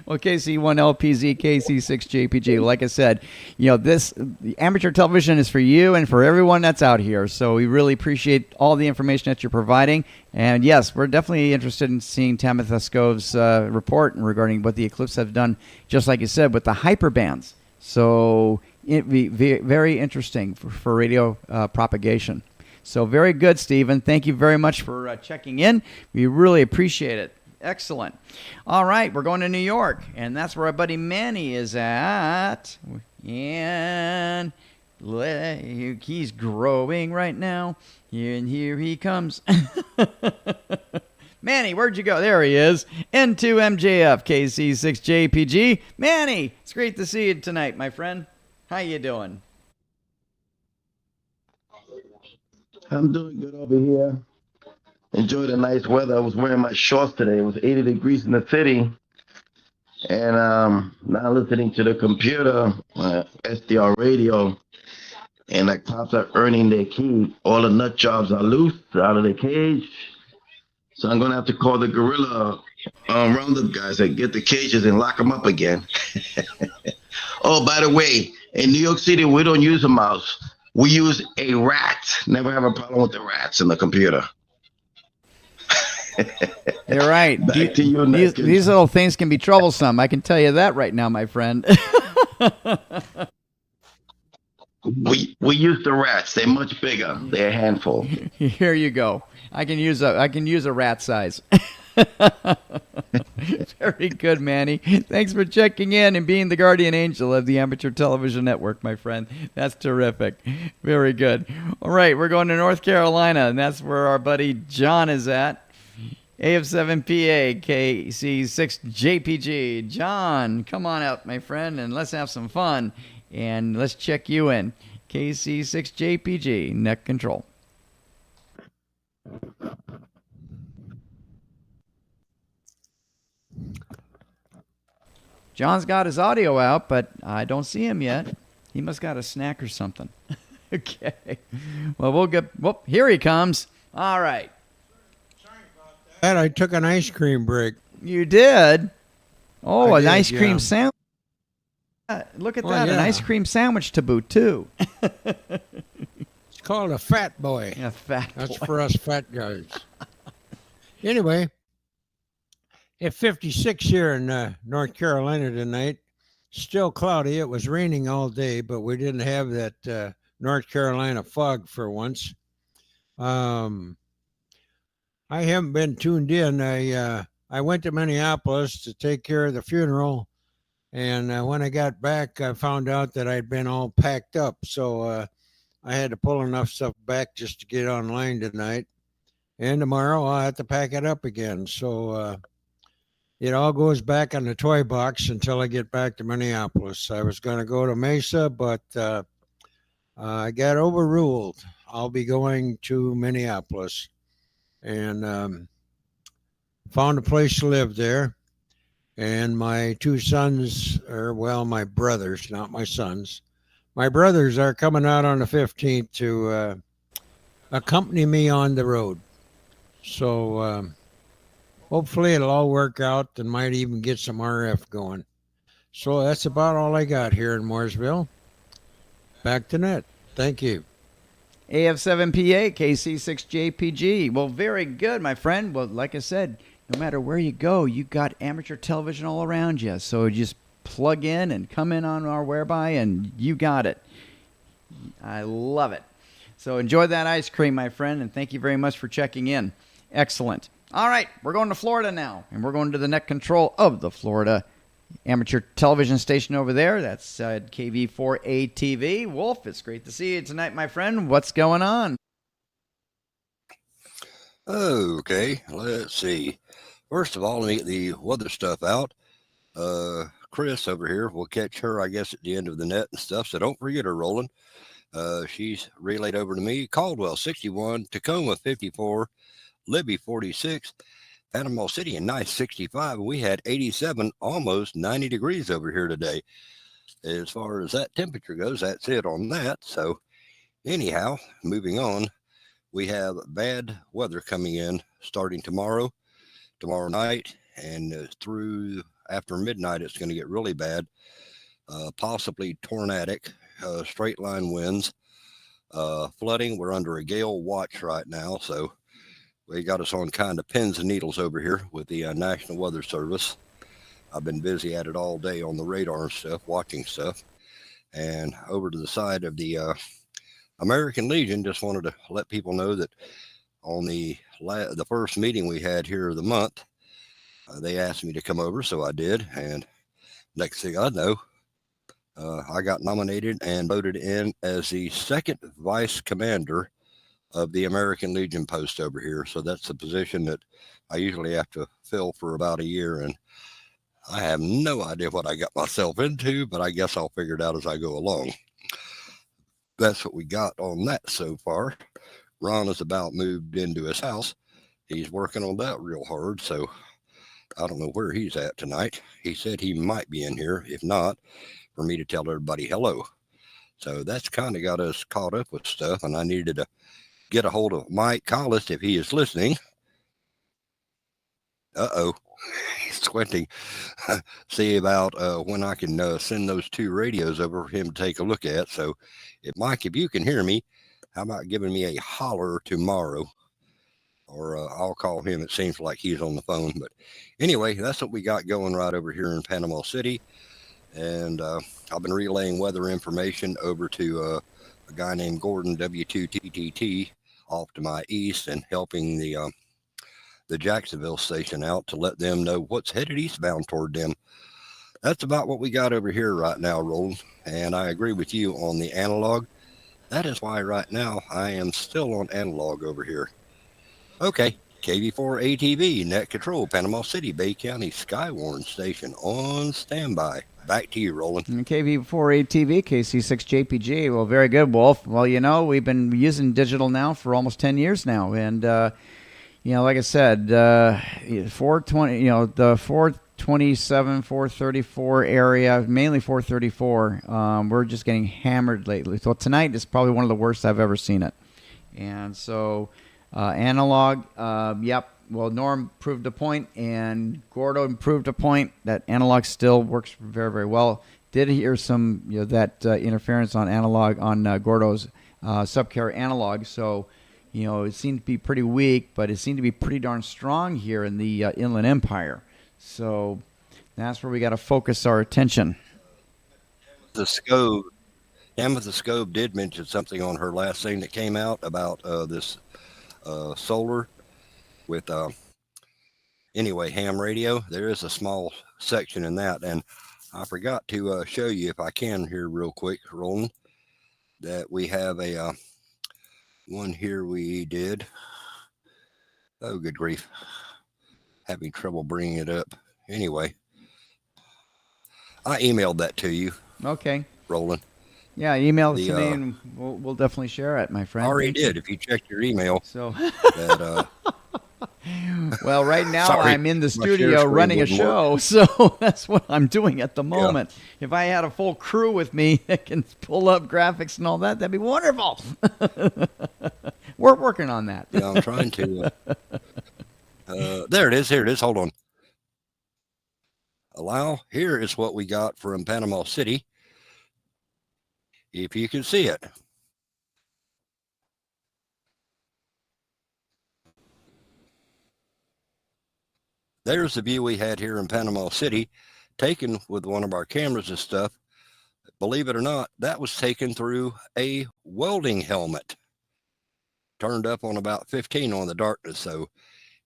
Well, KC1LPZ, KC6JPG. Like I said, the amateur television is for you and for everyone that's out here. So we really appreciate all the information that you're providing. And yes, we're definitely interested in seeing Tamitha Scove's report regarding what the eclipse have done, just like you said, with the hyperbands. So it'd be very interesting for radio propagation. So very good, Stephen. Thank you very much for checking in. We really appreciate it. Excellent. All right, we're going to New York, and that's where our buddy Manny is at. And he's growing right now. And here he comes. Manny, where'd you go? There he is. N2MJF, KC6JPG. Manny, it's great to see you tonight, my friend. How you doing? I'm doing good over here. Enjoy the nice weather. I was wearing my shorts today. It was 80 degrees in the city. And now listening to the computer, SDR radio, and the cops are earning their keep. All the nut jobs are loose out of the cage. So I'm going to have to call the guerrilla roundup guys and get the cages and lock them up again. Oh, by the way, in New York City, we don't use a mouse. We use a rat. Never have a problem with the rats in the computer. You're right. Back to you, these little things can be troublesome. I can tell you that right now, my friend. We use the rats. They're much bigger. They're a handful. Here you go. I can use a rat size. Very good, Manny. Thanks for checking in and being the guardian angel of the Amateur Television Network, my friend. That's terrific. Very good. All right, we're going to North Carolina, and that's where our buddy John is at. AF7PA, KC6JPG. John, come on out, my friend, and let's have some fun. And let's check you in. KC6JPG, net control. John's got his audio out, but I don't see him yet. He must got a snack or something. Okay. Well, we'll get... Whoop, here he comes. All right. And I took an ice cream break. You did? Oh, I an did, ice cream yeah. sandwich. Look at Well, that, an yeah. ice cream sandwich to boot, too. It's called a fat boy. Yeah, fat That's boy. for us fat guys. Anyway, it's 56 here in North Carolina tonight. Still cloudy. It was raining all day, but we didn't have that North Carolina fog for once. I haven't been tuned in. I went to Minneapolis to take care of the funeral, and when I got back, I found out that I'd been all packed up. So I had to pull enough stuff back just to get online tonight. And tomorrow I'll have to pack it up again. So it all goes back on the toy box until I get back to Minneapolis. I was going to go to Mesa, but I got overruled. I'll be going to Minneapolis. And found a place to live there. And my two sons, my brothers, not my sons. My brothers are coming out on the 15th to accompany me on the road. So hopefully it'll all work out and might even get some RF going. So that's about all I got here in Mooresville. Back to net. Thank you. AF7PA, KC6JPG. Well, very good, my friend. Well, like I said, no matter where you go, you got amateur television all around you. So just plug in and come in on our whereby, and you got it. I love it. So enjoy that ice cream, my friend, and thank you very much for checking in. Excellent. All right, we're going to Florida now, and we're going to the net control of the Florida amateur television station over there. That's KV4ATV. Wolf, it's great to see you tonight, my friend. What's going on? Okay, let's see. First of all, let me get the weather stuff out. Chris over here. We'll catch her, I guess, at the end of the net and stuff. So don't forget her, Roland. She's relayed over to me. Caldwell 61, Tacoma 54, Libby 46, Panama City a nice 65. We had 87, almost 90 degrees over here today. As far as that temperature goes, that's it on that. So anyhow, moving on, we have bad weather coming in starting tomorrow night, and through after midnight, it's going to get really bad, possibly tornadic, straight line winds, flooding. We're under a gale watch right now, so we got us on kind of pins and needles over here with the National Weather Service. I've been busy at it all day on the radar and stuff, watching stuff. And over to the side of the American Legion, just wanted to let people know that on the first meeting we had here of the month, they asked me to come over, so I did. And next thing I know, I got nominated and voted in as the second vice commander of the American Legion post over here. So that's the position that I usually have to fill for about a year. And I have no idea what I got myself into, but I guess I'll figure it out as I go along. That's what we got on that so far. Ron is about moved into his house. He's working on that real hard, so I don't know where he's at tonight. He said he might be in here. If not, for me to tell everybody hello. So that's kind of got us caught up with stuff, and I needed to get a hold of Mike Collis if he is listening. Uh-oh, he's squinting. See about when I can send those 2 radios over for him to take a look at. So Mike, if you can hear me, how about giving me a holler tomorrow? Or I'll call him. It seems like he's on the phone. But anyway, that's what we got going right over here in Panama City. And I've been relaying weather information over to a guy named Gordon, W2TTT, off to my east, and helping the Jacksonville station out to let them know what's headed eastbound toward them. That's about what we got over here right now, Roland. And I agree with you on the analog. That is why right now I am still on analog over here. Okay, KV4 ATV, net control, Panama City, Bay County, Skywarn station on standby. Back to you, Roland. KV4 ATV, KC6JPG. Well, very good, Wolf. Well, you know, we've been using digital now for almost 10 years now. And, you know, like I said, 420, you know, the 427, 434 area, mainly 434, we're just getting hammered lately. So tonight is probably one of the worst I've ever seen it. And so analog, yep. Well, Norm proved a point, and Gordo proved a point that analog still works very, very well. Did hear some, you know, that interference on analog on Gordo's subcarrier analog. So, you know, it seemed to be pretty weak, but it seemed to be pretty darn strong here in the Inland Empire. So that's where we got to focus our attention. The scope, Amethyst Scope did mention something on her last thing that came out about this solar with anyway, ham radio. There is a small section in that, and I forgot to show you, if I can here real quick, Roland, that we have a one here we did. Oh, good grief, having trouble bringing it up. Anyway, I emailed that to you. Okay, Roland. Yeah, email it to me, and we'll definitely share it, my friend. Already did. If you checked your email. So. That, well, right now sorry, I'm in the studio running a show, so that's what I'm doing at the moment. Yeah. If I had a full crew with me that can pull up graphics and all that, that'd be wonderful. We're working on that. Yeah, I'm trying to. There it is. Here it is. Hold on. Allow. Here is what we got from Panama City. If you can see it. There's the view we had here in Panama City, taken with one of our cameras and stuff. Believe it or not, that was taken through a welding helmet. Turned up on about 15 on the darkness. So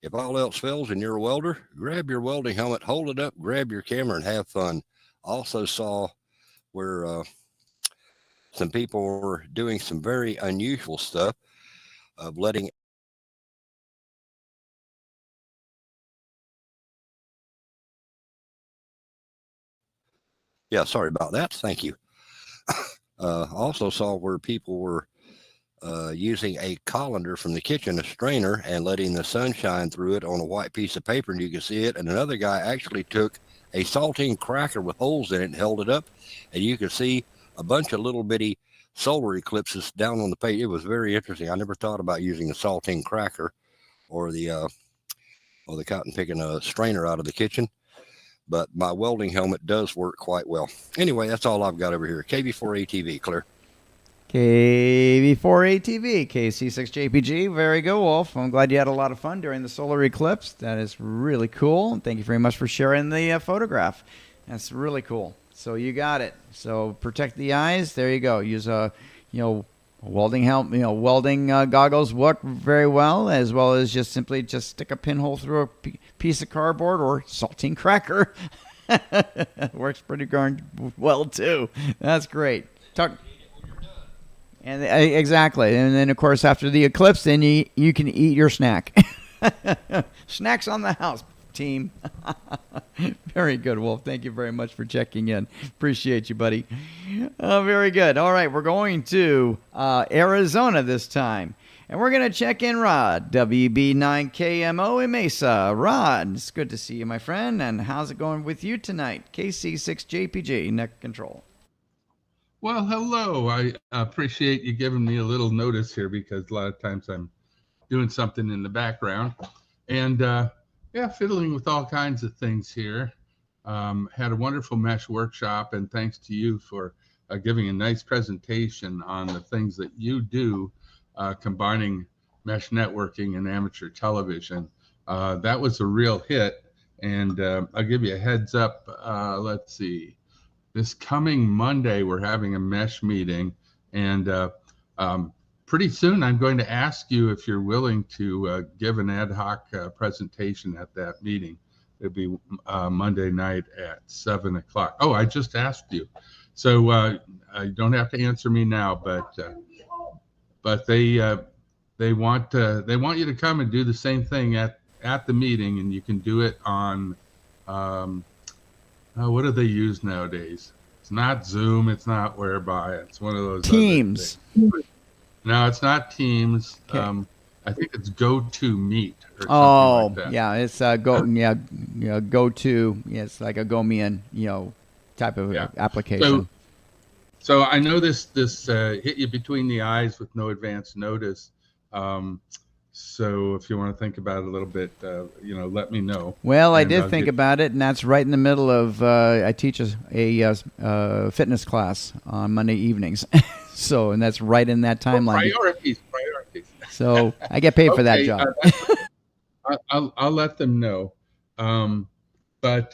if all else fails and you're a welder, grab your welding helmet, hold it up, grab your camera, and have fun. Also saw where some people were doing some very unusual stuff of letting Yeah, sorry about that. Thank you. Also saw where people were using a colander from the kitchen, a strainer, and letting the sun shine through it on a white piece of paper, and you can see it. And another guy actually took a saltine cracker with holes in it and held it up, and you could see a bunch of little bitty solar eclipses down on the page. It was very interesting. I never thought about using a saltine cracker or the cotton picking strainer out of the kitchen, but my welding helmet does work quite well. Anyway, that's all I've got over here. KV4ATV, clear. KV4ATV, KC6JPG. Very good, Wolf. I'm glad you had a lot of fun during the solar eclipse. That is really cool. Thank you very much for sharing the photograph. That's really cool. So you got it. So protect the eyes. There you go. Use a, welding helmet. Welding goggles work very well as just simply stick a pinhole through a piece of cardboard or saltine cracker. Works pretty darn well too. That's great. And exactly. And then of course after the eclipse, then you can eat your snack. Snacks on the house, team. Very good, Wolf. Thank you very much for checking in. Appreciate you, buddy. Very good. All right, we're going to Arizona this time. And we're going to check in Rod, WB9KMO in Mesa. Rod, it's good to see you, my friend. And how's it going with you tonight? KC6JPG, Net Control. Well, hello. I appreciate you giving me a little notice here because a lot of times I'm doing something in the background. And fiddling with all kinds of things here. Had a wonderful mesh workshop, and thanks to you for giving a nice presentation on the things that you do, combining mesh networking and amateur television. That was a real hit, and I'll give you a heads up. Let's see. This coming Monday, we're having a mesh meeting, and pretty soon I'm going to ask you if you're willing to give an ad hoc presentation at that meeting. It'll be Monday night at 7 o'clock. Oh, I just asked you. So you don't have to answer me now, but they want you to come and do the same thing at the meeting, and you can do it on what do they use nowadays? It's not Zoom. It's not Whereby. It's one of those Teams. No, it's not Teams. Okay. I think it's GoToMeet or something like that. Yeah, it's GoTo. Yeah, it's like a GoMean, type of application. So I know this hit you between the eyes with no advance notice. So if you want to think about it a little bit, let me know. Well, I did think about it, and that's right in the middle of I teach a fitness class on Monday evenings. And that's right in that timeline. Priorities. So I get paid for that job. I'll let them know. But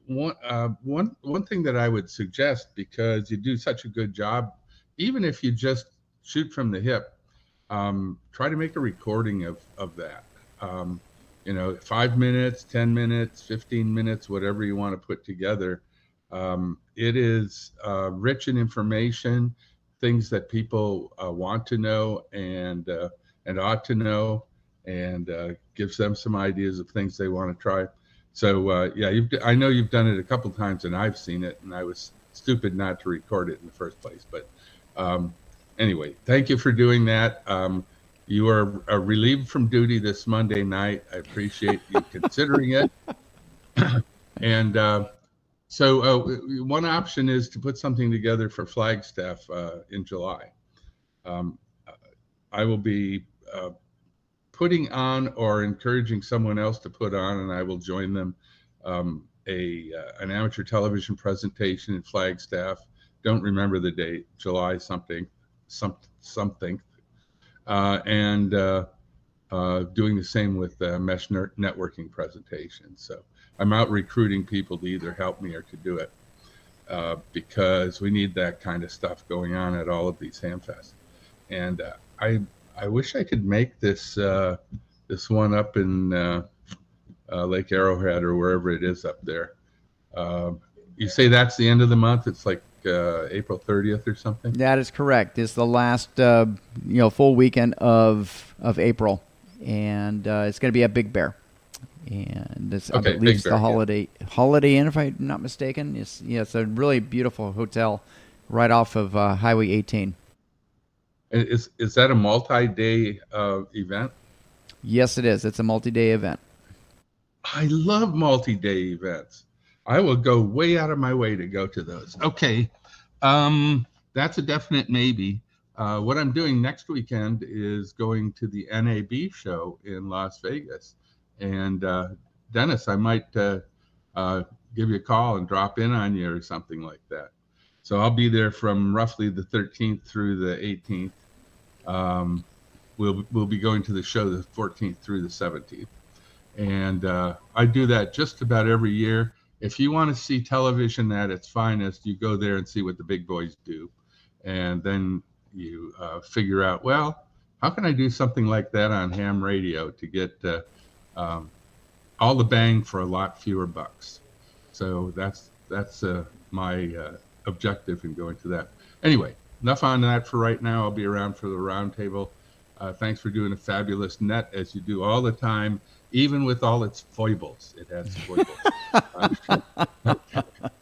one thing that I would suggest, because you do such a good job, even if you just shoot from the hip, try to make a recording of that. 5 minutes, 10 minutes, 15 minutes, whatever you want to put together. It is rich in information, things that people want to know and ought to know, and gives them some ideas of things they want to try. So I know you've done it a couple times, and I've seen it, and I was stupid not to record it in the first place. But anyway, thank you for doing that. You are relieved from duty this Monday night. I appreciate you considering it. And so one option is to put something together for Flagstaff in July. I will be putting on or encouraging someone else to put on, and I will join them, an amateur television presentation in Flagstaff. Don't remember the date, July something. And doing the same with mesh networking presentations. So I'm out recruiting people to either help me or to do it, because we need that kind of stuff going on at all of these hamfests. And I wish I could make this one up in Lake Arrowhead or wherever it is up there. You say that's the end of the month? It's like April 30th or something? That is correct. It's the last full weekend of April, and it's going to be at Big Bear. And I Okay, believe Big it's Bear, the yeah. Holiday Inn, if I'm not mistaken. It's a really beautiful hotel right off of Highway 18. Is that a multi-day event? Yes, it is. It's a multi-day event. I love multi-day events. I will go way out of my way to go to those. Okay, that's a definite maybe. What I'm doing next weekend is going to the NAB show in Las Vegas. And Dennis, I might give you a call and drop in on you or something like that. So I'll be there from roughly the 13th through the 18th. We'll be going to the show the 14th through the 17th. And I do that just about every year. If you want to see television at its finest, you go there and see what the big boys do. And then you figure out, well, how can I do something like that on ham radio to get all the bang for a lot fewer bucks? So that's my objective in going to that. Anyway, enough on that for right now. I'll be around for the roundtable. Thanks for doing a fabulous net, as you do all the time, even with all its foibles. It has foibles.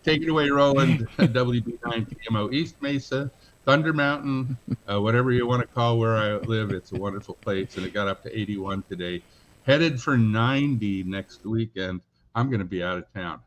Take it away, Roland. WB9 TMO East Mesa, Thunder Mountain, whatever you want to call where I live. It's a wonderful place, and it got up to 81 today. Headed for 90 next weekend. I'm going to be out of town.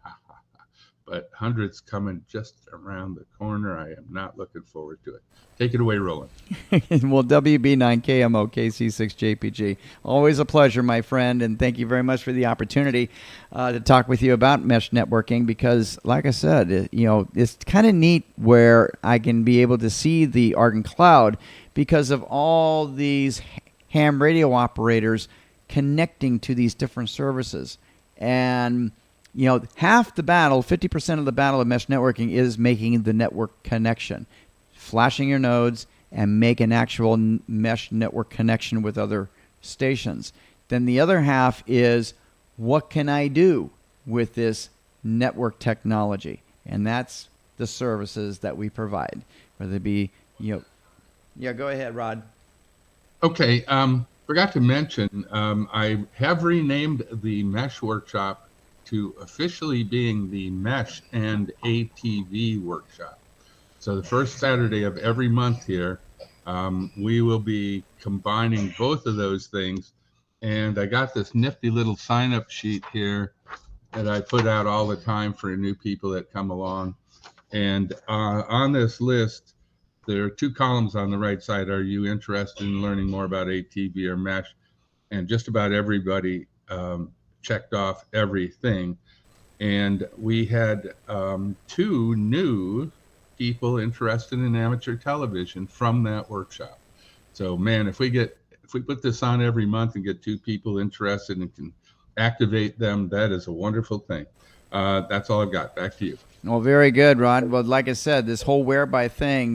But 100's coming just around the corner. I am not looking forward to it. Take it away, Roland. Well, WB9KMO KC6JPG. Always a pleasure, my friend, and thank you very much for the opportunity to talk with you about mesh networking because, like I said, it's kind of neat where I can be able to see the Argon Cloud because of all these ham radio operators connecting to these different services. And half the battle, 50% of the battle of mesh networking is making the network connection, flashing your nodes and make an actual mesh network connection with other stations. Then the other half is, what can I do with this network technology? And that's the services that we provide, whether it be, yeah, go ahead, Rod. Okay, forgot to mention, I have renamed the Mesh Workshop to officially being the Mesh and ATV Workshop. So the first Saturday of every month here, we will be combining both of those things. And I got this nifty little sign-up sheet here that I put out all the time for new people that come along. And on this list, there are two columns on the right side. Are you interested in learning more about ATV or Mesh? And just about everybody checked off everything. And we had two new people interested in amateur television from that workshop. So man, if we put this on every month and get two people interested and can activate them, that is a wonderful thing. That's all I've got. Back to you. Well, very good, Rod. Well, like I said, this whole whereby thing,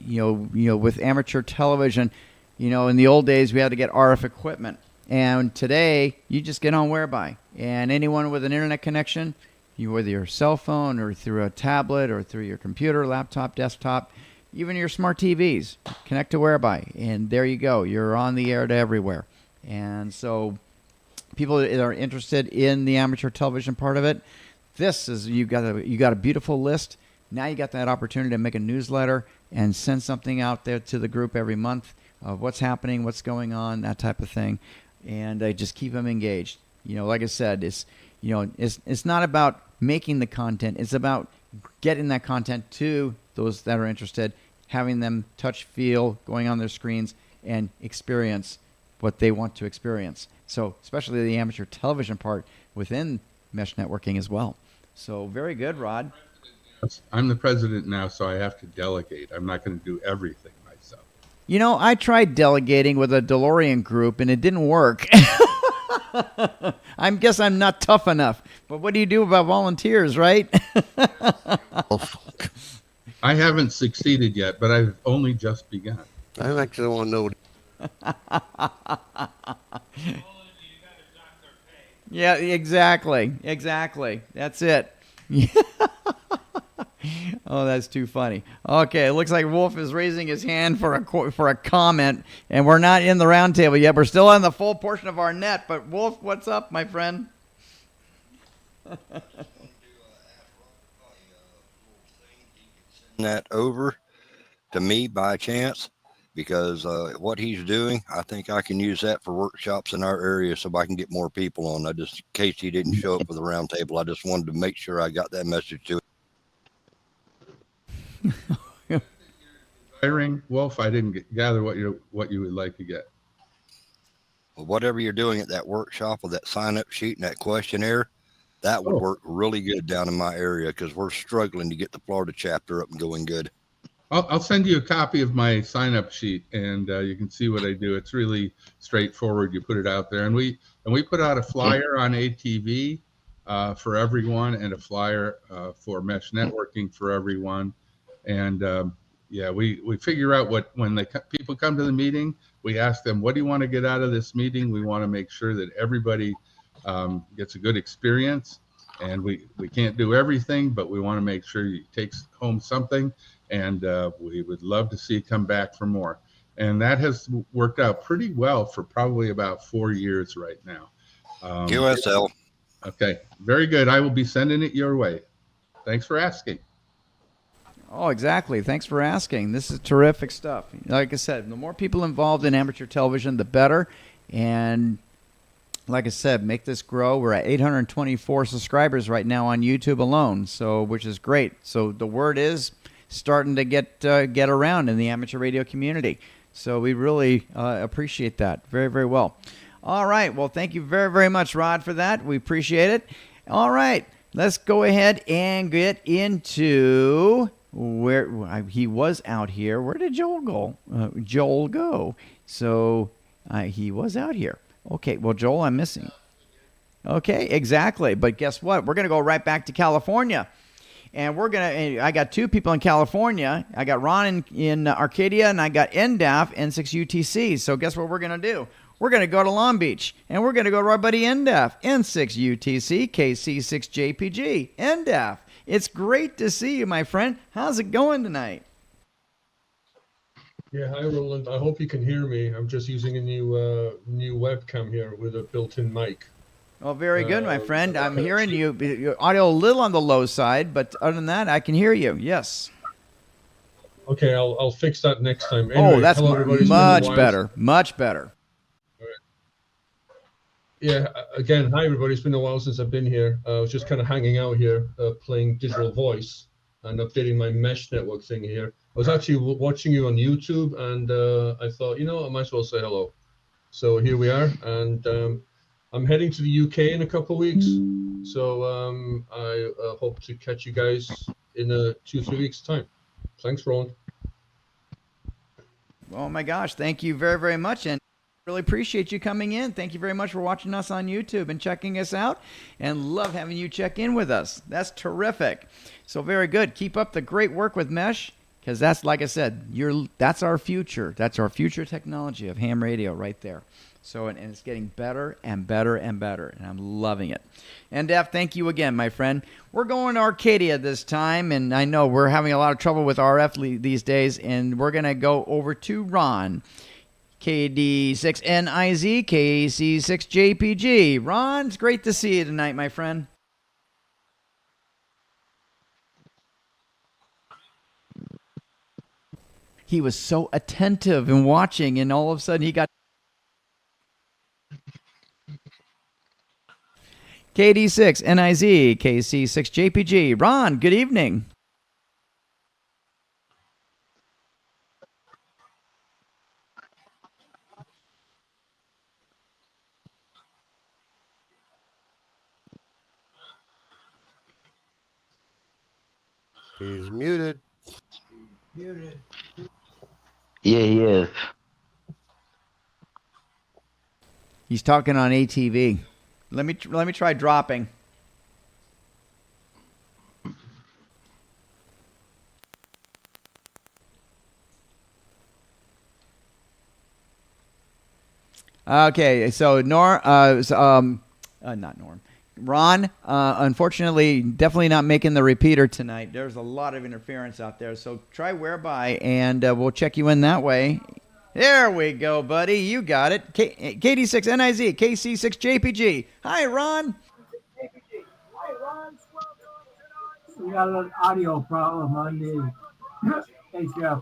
with amateur television, in the old days we had to get RF equipment. And today, you just get on whereby. And anyone with an internet connection, whether your cell phone or through a tablet or through your computer, laptop, desktop, even your smart TVs, connect to whereby. And there you go. You're on the air to everywhere. And so people that are interested in the amateur television part of it, this is you got a beautiful list. Now you got that opportunity to make a newsletter and send something out there to the group every month of what's happening, what's going on, that type of thing. And just keep them engaged. Like I said, it's not about making the content. It's about getting that content to those that are interested, having them touch, feel, going on their screens, and experience what they want to experience. So especially the amateur television part within mesh networking as well. So very good, Rod. I'm the president now, so I have to delegate. I'm not going to do everything myself. I tried delegating with a DeLorean group, and it didn't work. I guess I'm not tough enough. But what do you do about volunteers, right? I haven't succeeded yet, but I've only just begun. I actually want to know. Yeah, exactly. That's it. Oh, that's too funny. Okay, it looks like Wolf is raising his hand for a comment, and we're not in the roundtable yet. We're still on the full portion of our net. But Wolf, what's up, my friend? That over to me by chance, because what he's doing, I think I can use that for workshops in our area so I can get more people on. I just, in case he didn't show up for the round table, I just wanted to make sure I got that message to him. Firing Wolf, I didn't gather what you would like to get. Well, whatever you're doing at that workshop with that sign-up sheet and that questionnaire, that would work really good down in my area, because we're struggling to get the Florida chapter up and going good. I'll send you a copy of my sign-up sheet, and you can see what I do. It's really straightforward. You put it out there, and we put out a flyer on ATV for everyone, and a flyer for mesh networking for everyone. And yeah, we figure out when people come to the meeting, we ask them, what do you want to get out of this meeting? We want to make sure that everybody gets a good experience, and we can't do everything, but we want to make sure you take home something, and we would love to see you come back for more. And that has worked out pretty well for probably about 4 years right now. QSL. Okay, very good. I will be sending it your way. Thanks for asking. Oh, exactly. Thanks for asking. This is terrific stuff. Like I said, the more people involved in amateur television, the better. And like I said, make this grow. We're at 824 subscribers right now on YouTube alone, so which is great. So the word is starting to get around in the amateur radio community. So we really appreciate that very, very well. All right. Well, thank you very, very much, Rod, for that. We appreciate it. All right. Let's go ahead and get into where he was out here. Where did Joel go? Joel go. So he was out here. Okay. Well, Joel, I'm missing. Okay, exactly. But guess what? We're going to go right back to California. And I got two people in California. I got Ron in Arcadia, and I got NDAF, N6 UTC. So guess what we're going to do? We're going to go to Long Beach, and we're going to go to our buddy NDAF, N6 UTC, KC6 JPG, NDAF. It's great to see you, my friend. How's it going tonight? Yeah, hi, Roland. I hope you can hear me. I'm just using a new webcam here with a built-in mic. Oh, very good, my friend. I'm hearing you. Your audio a little on the low side, but other than that, I can hear you. Yes. Okay, I'll fix that next time. Anyway, that's hello, everybody. much better. Much better. Yeah, again, hi, everybody. It's been a while since I've been here. I was just kind of hanging out here, playing digital voice and updating my mesh network thing here. I was actually watching you on YouTube, and I thought, I might as well say hello. So here we are, and I'm heading to the UK in a couple of weeks. So I hope to catch you guys in 2-3 weeks' time. Thanks, Roland. Oh, my gosh. Thank you very, very much. And really appreciate you coming in. Thank you very much for watching us on YouTube and checking us out, and love having you check in with us. That's terrific. So very good. Keep up the great work with Mesh, because that's, like I said, that's our future. That's our future technology of ham radio right there. So, and it's getting better and better and better, and I'm loving it. And Def, thank you again, my friend. We're going to Arcadia this time, and I know we're having a lot of trouble with RF these days, and we're going to go over to Ron. KD6NIZ, KC6JPG. Ron, it's great to see you tonight, my friend. He was so attentive and watching, and all of a sudden he got KD6NIZ, KC6JPG. Ron, good evening. He's muted. Muted. Yeah, he is. He's talking on ATV. Let me try dropping. Okay, so not Norm. Ron, unfortunately, definitely not making the repeater tonight. There's a lot of interference out there, so try whereby, and we'll check you in that way. There we go, buddy. You got it. KD6NIZ, KC6JPG. Hi, Ron. We got an audio problem on the hey Jeff.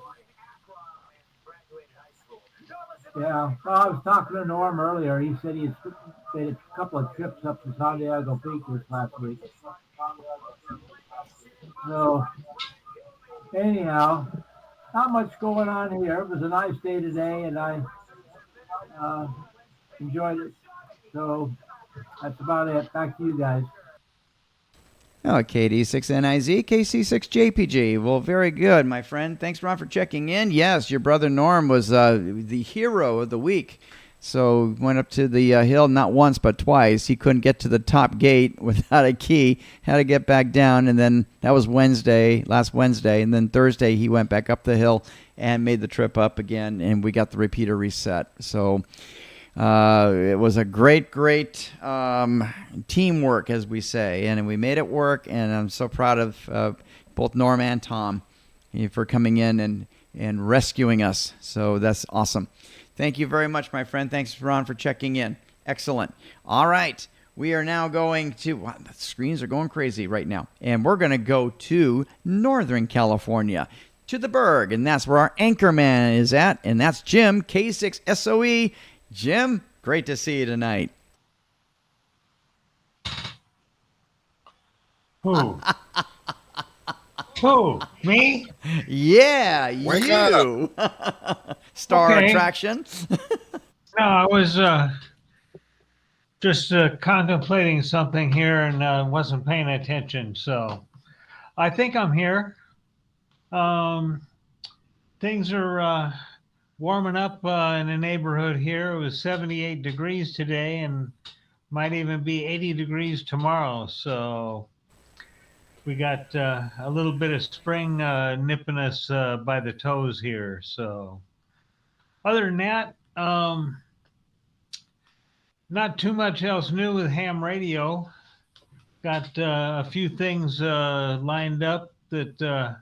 Yeah, well, I was talking to Norm earlier. He said he had made a couple of trips up to Santiago Peak this last week. So, anyhow, not much going on here. It was a nice day today, and I enjoyed it. So, that's about it. Back to you guys. Oh, KD6NIZ, KC6JPG. Well, very good, my friend. Thanks, Ron, for checking in. Yes, your brother Norm was the hero of the week. So went up to the hill not once but twice. He couldn't get to the top gate without a key. Had to get back down, and then that was last Wednesday. And then Thursday he went back up the hill and made the trip up again, and we got the repeater reset. So it was a great teamwork, as we say, and we made it work, and I'm so proud of both Norm and Tom for coming in and rescuing us. So that's awesome. Thank you very much, my friend. Thanks, Ron, for checking in. Excellent. All right. We are now going to, wow, the screens are going crazy right now, and we're going to go to Northern California, to the Berg, and that's where our anchor man is at, and that's Jim, K6SOE. Jim, great to see you tonight. Who? Who? Me? Yeah, Wake you. Star Okay. attraction. No, I was just contemplating something here and wasn't paying attention. So I think I'm here. Things are warming up in the neighborhood here. It was 78 degrees today and might even be 80 degrees tomorrow. So we got a little bit of spring nipping us by the toes here. So other than that, not too much else new with ham radio. Got a few things lined up that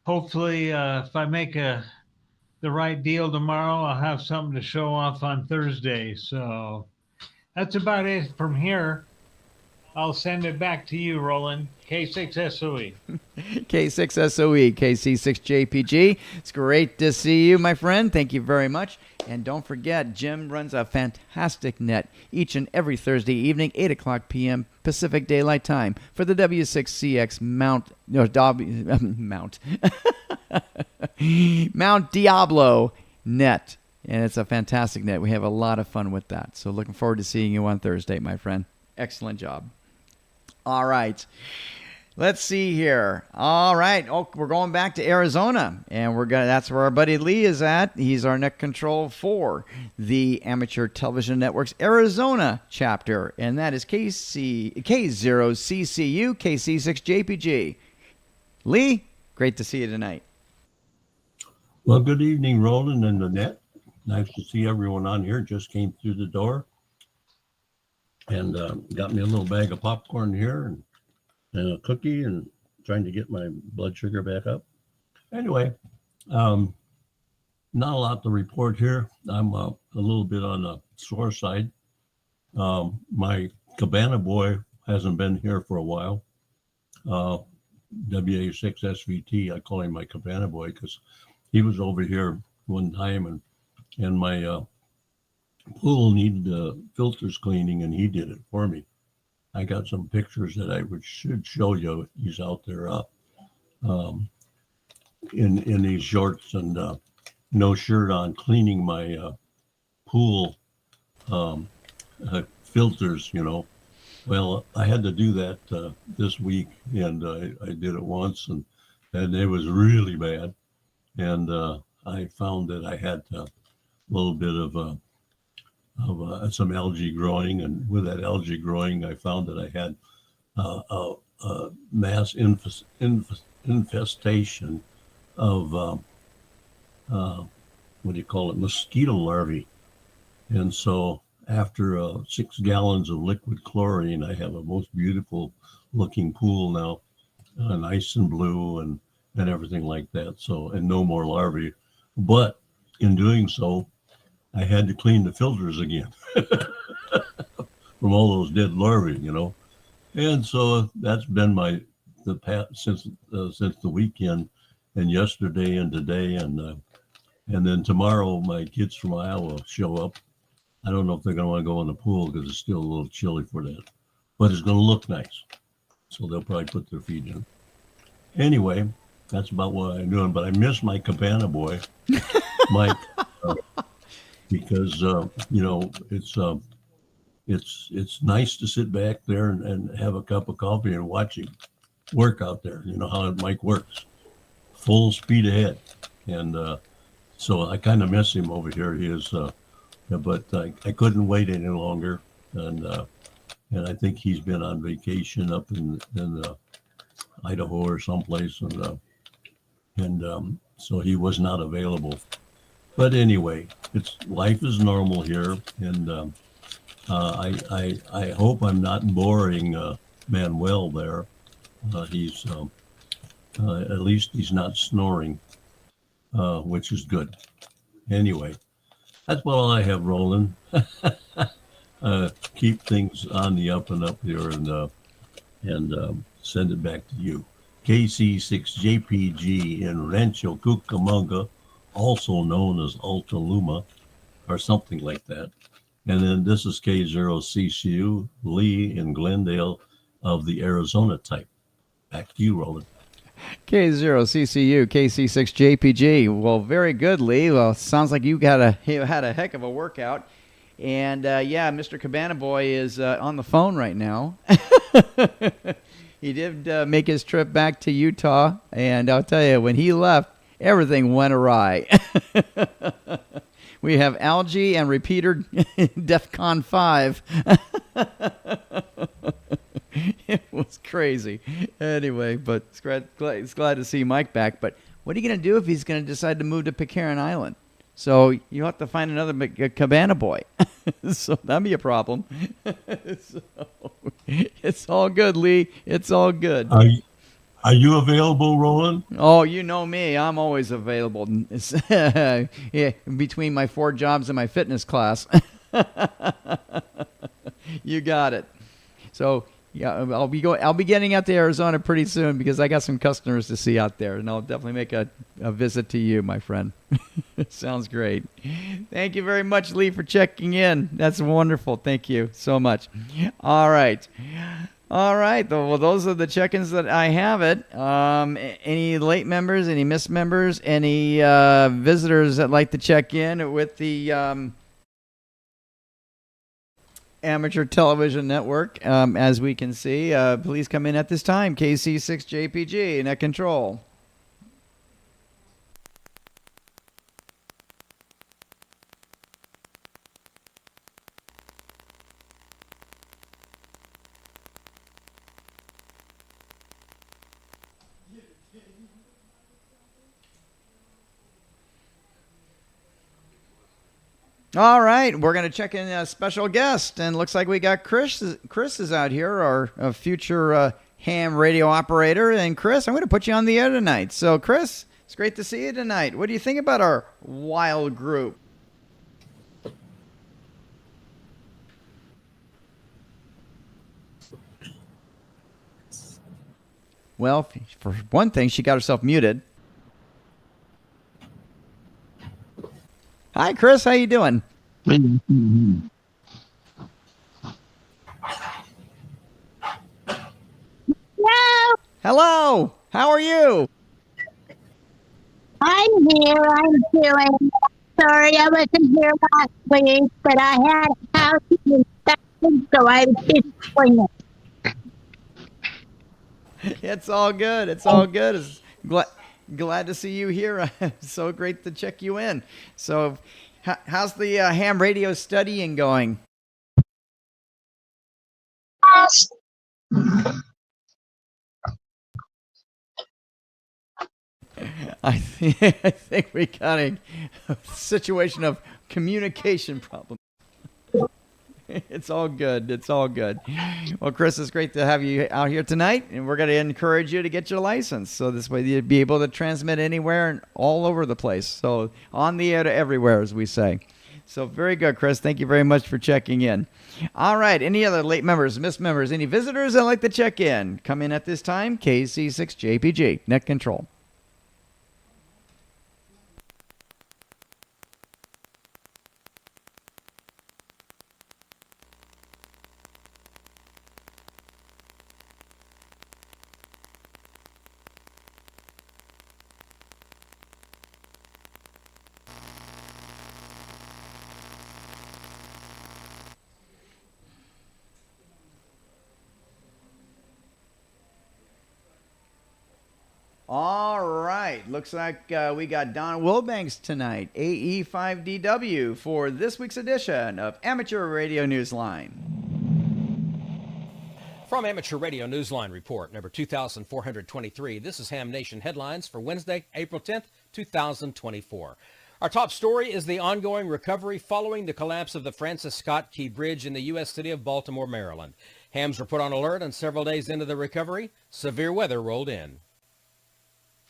hopefully if I make the right deal tomorrow, I'll have something to show off on Thursday. So that's about it from here. I'll send it back to you, Roland. K6SOE. K6SOE, KC6JPG. It's great to see you, my friend. Thank you very much. And don't forget, Jim runs a fantastic net each and every Thursday evening, 8 o'clock p.m. Pacific Daylight Time for the W6CX Mount Diablo net. And it's a fantastic net. We have a lot of fun with that. So looking forward to seeing you on Thursday, my friend. Excellent job. All right. Let's see here. All right. Oh, we're going back to Arizona, and that's where our buddy Lee is at. He's our net control for the Amateur Television Network's Arizona chapter, and that is K0CCU KC6JPG. Lee, great to see you tonight. Well, good evening, Roland and the net. Nice to see everyone on here. Just came through the door and got me a little bag of popcorn here and a cookie and trying to get my blood sugar back up. Anyway, not a lot to report here. I'm a little bit on the sore side. My cabana boy hasn't been here for a while. WA6SVT, I call him my cabana boy because he was over here one time and my pool needed filters cleaning and he did it for me. I got some pictures that I should show you. He's out there in these shorts and no shirt on, cleaning my pool filters, you know. Well, I had to do that this week, and I did it once, and it was really bad. And I found that I had a little bit of some algae growing, and with that algae growing, I found that I had a mass infestation of what do you call it, mosquito larvae. And so after 6 gallons of liquid chlorine, I have a most beautiful looking pool now, nice and blue and everything like that. So, and no more larvae. But in doing so, I had to clean the filters again from all those dead larvae, you know. And so that's been my since the weekend, and yesterday and today, and then tomorrow my kids from Iowa show up. I don't know if they're going to want to go in the pool because it's still a little chilly for that, but it's going to look nice, so they'll probably put their feet in. Anyway, that's about what I'm doing. But I miss my cabana boy, Mike, because it's nice to sit back there and have a cup of coffee and watch him work out there. You know how Mike works, full speed ahead, and so I kind of miss him over here. He is, but I couldn't wait any longer, and I think he's been on vacation up in Idaho or someplace, and so he was not available. But anyway, life is normal here, and I hope I'm not boring Manuel there. He's at least he's not snoring, which is good. Anyway, that's about all I have, Roland. Keep things on the up and up here, and send it back to you. KC6JPG in Rancho Cucamonga, also known as Alta Luma, or something like that. And then this is K0CCU, Lee in Glendale of the Arizona type. Back to you, Roland. K0CCU, KC6JPG. Well, very good, Lee. Well, sounds like you had a heck of a workout. And yeah, Mr. Cabana Boy is on the phone right now. He did make his trip back to Utah, and I'll tell you, when he left, everything went awry. We have algae and repeater DEFCON 5. It was crazy. Anyway, but it's glad to see Mike back. But what are you going to do if he's going to decide to move to Pitcairn Island? So you have to find another Cabana Boy. So that'd be a problem. So, it's all good, Lee. It's all good. Are you available, Roland? Oh, you know me. I'm always available. Yeah, between my 4 jobs and my fitness class. You got it. So yeah, I'll be getting out to Arizona pretty soon because I got some customers to see out there, and I'll definitely make a visit to you, my friend. Sounds great. Thank you very much, Lee, for checking in. That's wonderful. Thank you so much. All right. Well, those are the check-ins that I have it. Any late members, any missed members, any visitors that like to check in with the Amateur Television Network, as we can see, please come in at this time. KC6JPG, net control. All right, we're going to check in a special guest, and looks like we got Chris. Chris is out here, our future ham radio operator. And Chris, I'm going to put you on the air tonight. So, Chris, it's great to see you tonight. What do you think about our wild group? Well, for one thing, she got herself muted. Hi, Chris. How you doing? Hello. Hello. How are you? I'm here. I'm doing. Sorry, I wasn't here last week, but I had a house inspection, so I was disappointed. It's all good. It's all good. It's glad to see you here. So great to check you in. So, how's the ham radio studying going? I think we got a situation of communication problem. It's all good. It's all good. Well, Chris, it's great to have you out here tonight, and we're going to encourage you to get your license. So this way you'll be able to transmit anywhere and all over the place. So on the air to everywhere, as we say. So very good, Chris. Thank you very much for checking in. All right. Any other late members, missed members, any visitors that like to check in? Come in at this time. KC6JPG, Net Control. All right. Looks like we got Don Wilbanks tonight, AE5DW, for this week's edition of Amateur Radio Newsline. From Amateur Radio Newsline Report, number 2423, this is Ham Nation Headlines for Wednesday, April 10th, 2024. Our top story is the ongoing recovery following the collapse of the Francis Scott Key Bridge in the U.S. city of Baltimore, Maryland. Hams were put on alert, and several days into the recovery, severe weather rolled in.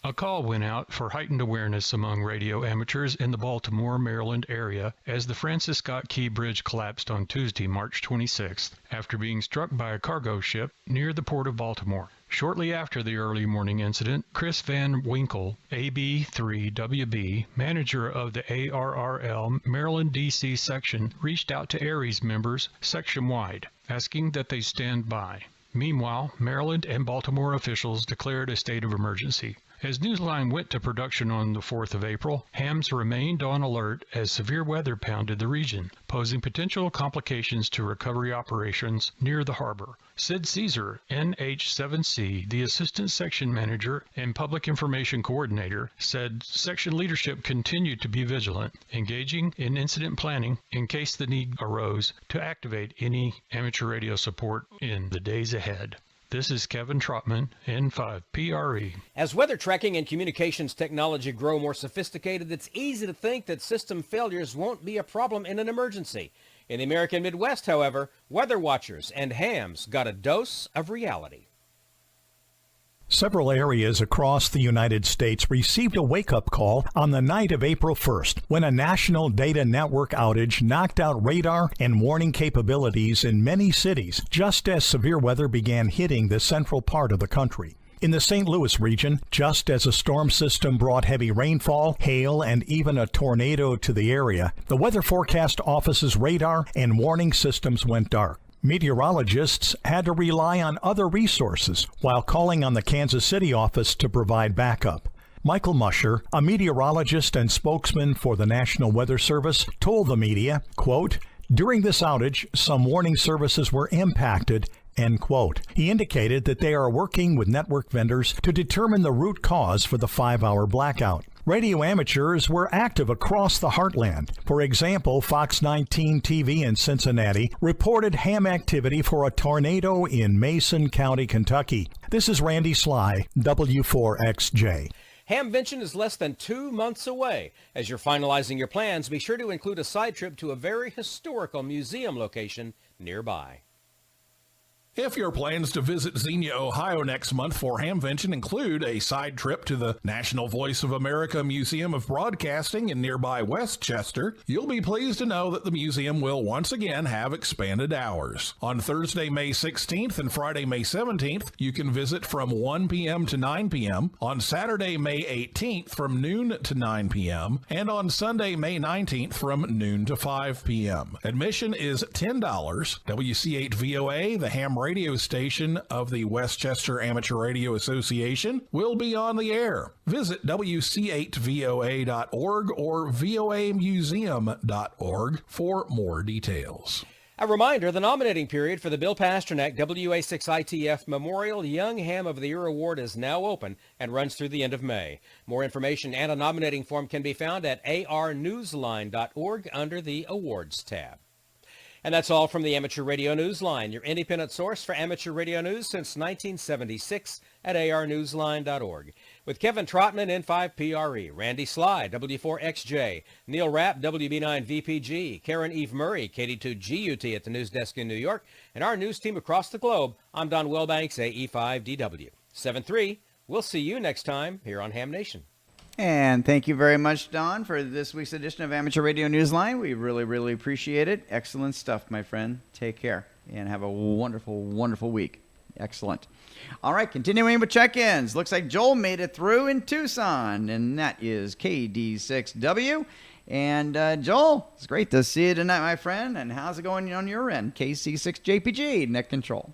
A call went out for heightened awareness among radio amateurs in the Baltimore, Maryland area as the Francis Scott Key Bridge collapsed on Tuesday, March 26th, after being struck by a cargo ship near the port of Baltimore. Shortly after the early morning incident, Chris Van Winkle, AB3WB, manager of the ARRL Maryland DC section, reached out to ARES members section-wide, asking that they stand by. Meanwhile, Maryland and Baltimore officials declared a state of emergency. As Newsline went to production on the 4th of April, hams remained on alert as severe weather pounded the region, posing potential complications to recovery operations near the harbor. Sid Caesar, NH7C, the assistant section manager and public information coordinator, said section leadership continued to be vigilant, engaging in incident planning in case the need arose to activate any amateur radio support in the days ahead. This is Kevin Trotman, N5PRE. As weather tracking and communications technology grow more sophisticated, it's easy to think that system failures won't be a problem in an emergency. In the American Midwest, however, weather watchers and hams got a dose of reality. Several areas across the United States received a wake-up call on the night of April 1st when a national data network outage knocked out radar and warning capabilities in many cities just as severe weather began hitting the central part of the country. In the St. Louis region, just as a storm system brought heavy rainfall, hail, and even a tornado to the area, the Weather Forecast Office's radar and warning systems went dark. Meteorologists had to rely on other resources while calling on the Kansas City office to provide backup. Michael Musher, a meteorologist and spokesman for the National Weather Service, told the media, quote, "During this outage, some warning services were impacted," end quote. He indicated that they are working with network vendors to determine the root cause for the 5-hour blackout. Radio amateurs were active across the heartland. For example, Fox 19 TV in Cincinnati reported ham activity for a tornado in Mason County, Kentucky. This is Randy Sly, W4XJ. Hamvention is less than 2 months away. As you're finalizing your plans, be sure to include a side trip to a very historical museum location nearby. If your plans to visit Xenia, Ohio next month for Hamvention include a side trip to the National Voice of America Museum of Broadcasting in nearby Westchester, you'll be pleased to know that the museum will once again have expanded hours. On Thursday, May 16th and Friday, May 17th, you can visit from 1 p.m. to 9 p.m., on Saturday, May 18th from noon to 9 p.m., and on Sunday, May 19th from noon to 5 p.m. Admission is $10. WC8VOA, the ham radio station of the Westchester Amateur Radio Association, will be on the air. Visit WC8VOA.org or voamuseum.org for more details. A reminder, the nominating period for the Bill Pasternak WA6ITF Memorial Young Ham of the Year Award is now open and runs through the end of May. More information and a nominating form can be found at arnewsline.org under the Awards tab. And that's all from the Amateur Radio Newsline, your independent source for amateur radio news since 1976 at arnewsline.org. With Kevin Trotman, N5PRE, Randy Sly, W4XJ, Neil Rapp, WB9VPG, Karen Eve Murray, KD2GUT at the news desk in New York, and our news team across the globe, I'm Don Wilbanks, AE5DW. 7-3, we'll see you next time here on Ham Nation. And thank you very much, Don, for this week's edition of Amateur Radio Newsline. We really, really appreciate it. Excellent stuff, my friend. Take care and have a wonderful, wonderful week. Excellent. All right, continuing with check-ins. Looks like Joel made it through in Tucson, and that is KD6W. And Joel, it's great to see you tonight, my friend. And how's it going on your end? KC6JPG, net control.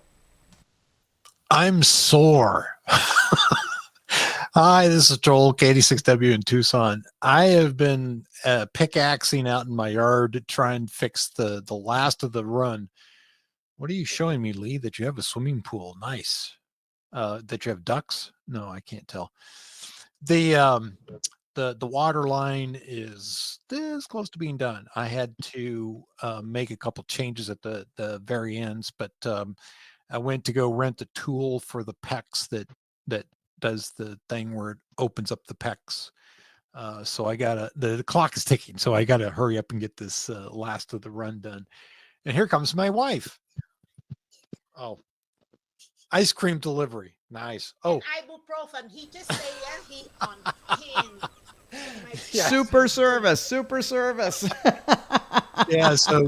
I'm sore. Hi, this is Joel, KD6W in Tucson. I have been pickaxing out in my yard to try and fix the last of the run. What are you showing me, Lee? That you have a swimming pool? Nice. That you have ducks? No, I can't tell. The water line is this close to being done. I had to make a couple changes at the very ends, but I went to go rent the tool for the PEX that does the thing where it opens up the PEX. So I gotta, the clock is ticking, so I gotta hurry up and get this last of the run done. And here comes my wife. Oh, ice cream delivery. Nice. Oh, Ibuprofen. He just say yes, he on him. yes. Super service. Yeah, so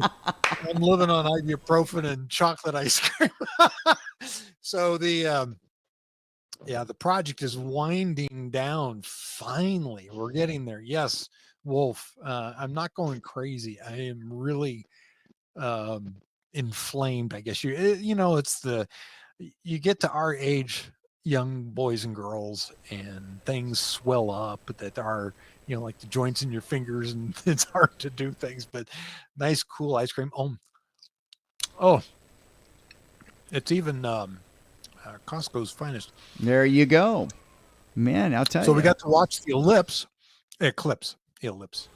I'm living on ibuprofen and chocolate ice cream. So the project is winding down. Finally, we're getting there. Yes, Wolf. I'm not going crazy. I am really inflamed. I guess it's you get to our age, young boys and girls, and things swell up that are like the joints in your fingers, and it's hard to do things. But nice, cool ice cream. Oh, it's even Costco's finest. There you go, man. I'll tell you. So we got to watch the eclipse.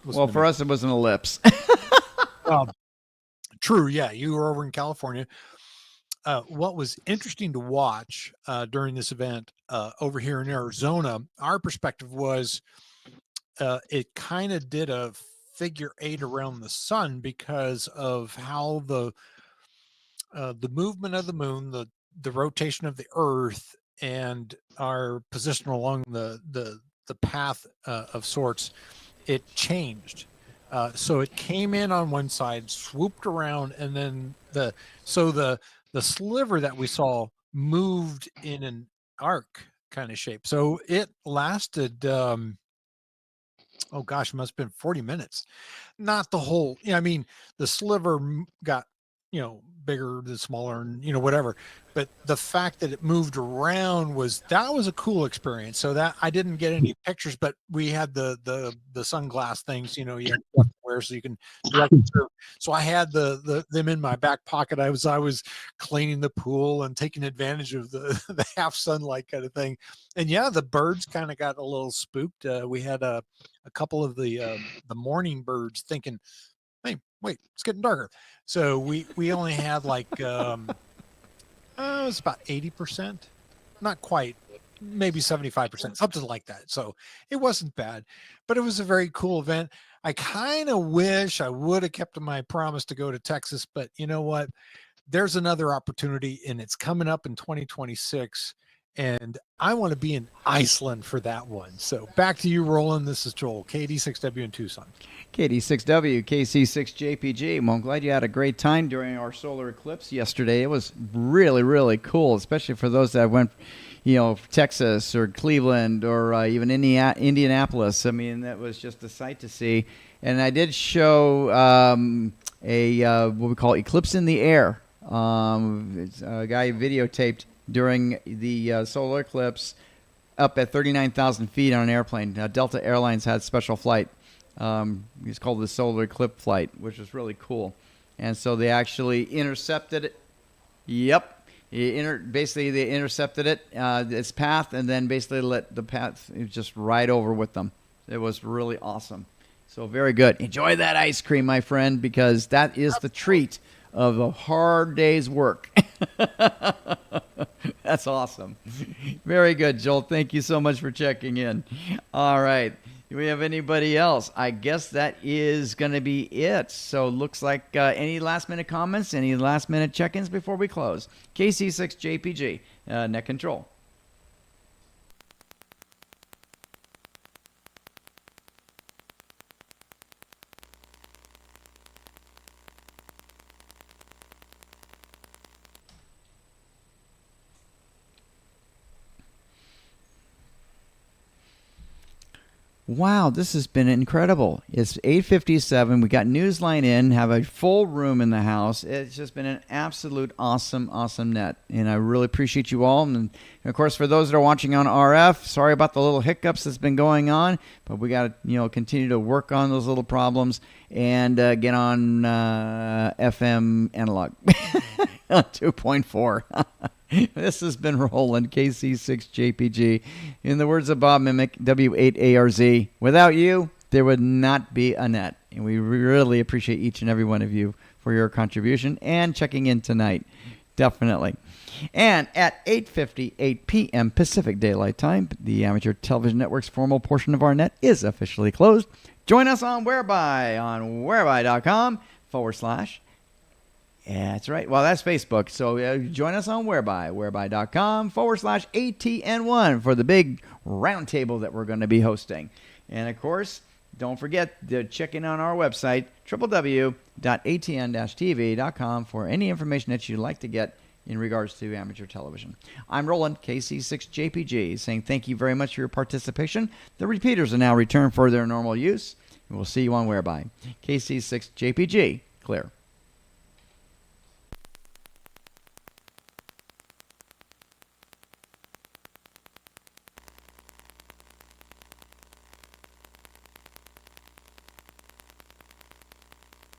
Well, for us, it was an ellipse. True. Yeah, you were over in California. What was interesting to watch during this event over here in Arizona, our perspective was it kind of did a figure 8 around the sun because of how the movement of the moon, the rotation of the Earth, and our position along the path of sorts, it changed. So it came in on one side, swooped around, and then the sliver that we saw moved in an arc kind of shape. So it lasted, it must have been 40 minutes. Not the whole, the sliver got, bigger, the smaller, and, whatever. But the fact that it moved around was a cool experience. So that I didn't get any pictures, but we had the sunglass things, you have to wear so you can observe. So I had them in my back pocket. I was cleaning the pool and taking advantage of the half sunlight kind of thing. And yeah, the birds kind of got a little spooked. We had a couple of the morning birds thinking, hey, wait, it's getting darker. So we only had like it was about 80%, not quite, maybe 75%, something like that. So it wasn't bad, but it was a very cool event. I kind of wish I would have kept to my promise to go to Texas, but you know what? There's another opportunity, and it's coming up in 2026. And I want to be in Iceland for that one. So back to you, Roland. This is Joel, KD6W in Tucson. KD6W, KC6JPG. Well, I'm glad you had a great time during our solar eclipse yesterday. It was really, really cool, especially for those that went, Texas or Cleveland or even Indianapolis. I mean, that was just a sight to see. And I did show what we call eclipse in the air. It's a guy videotaped during the solar eclipse up at 39,000 feet on an airplane. Delta Airlines had a special flight. It's called the solar eclipse flight, which was really cool. And so they actually intercepted it. Yep. Basically, they intercepted its path, and then basically let the path just ride over with them. It was really awesome. So very good. Enjoy that ice cream, my friend, because that is the treat of a hard day's work. That's awesome. Very good, Joel. Thank you so much for checking in. All right. Do we have anybody else? I guess that is going to be it. So looks like any last-minute comments, any last-minute check-ins before we close? KC6JPG, net control. Wow, this has been incredible. It's 8:57. We got Newsline in, have a full room in the house. It's just been an absolute awesome net. And I really appreciate you all. And of course, for those that are watching on RF, sorry about the little hiccups that's been going on, but we got to, continue to work on those little problems and get on FM analog 2.4. This has been Roland, KC6JPG. In the words of Bob Mimic, W8ARZ. Without you, there would not be a net. And we really appreciate each and every one of you for your contribution and checking in tonight. Definitely. And at 8:58 p.m. Pacific Daylight Time, the Amateur Television Network's formal portion of our net is officially closed. Join us on Whereby on whereby.com/ Yeah, that's right. Well, that's Facebook. So join us on whereby.com/ ATN1 for the big roundtable that we're going to be hosting. And of course, don't forget to check in on our website, www.atn-tv.com, for any information that you'd like to get in regards to amateur television. I'm Roland, KC6JPG, saying thank you very much for your participation. The repeaters are now returned for their normal use. We'll see you on Whereby. KC6JPG, clear.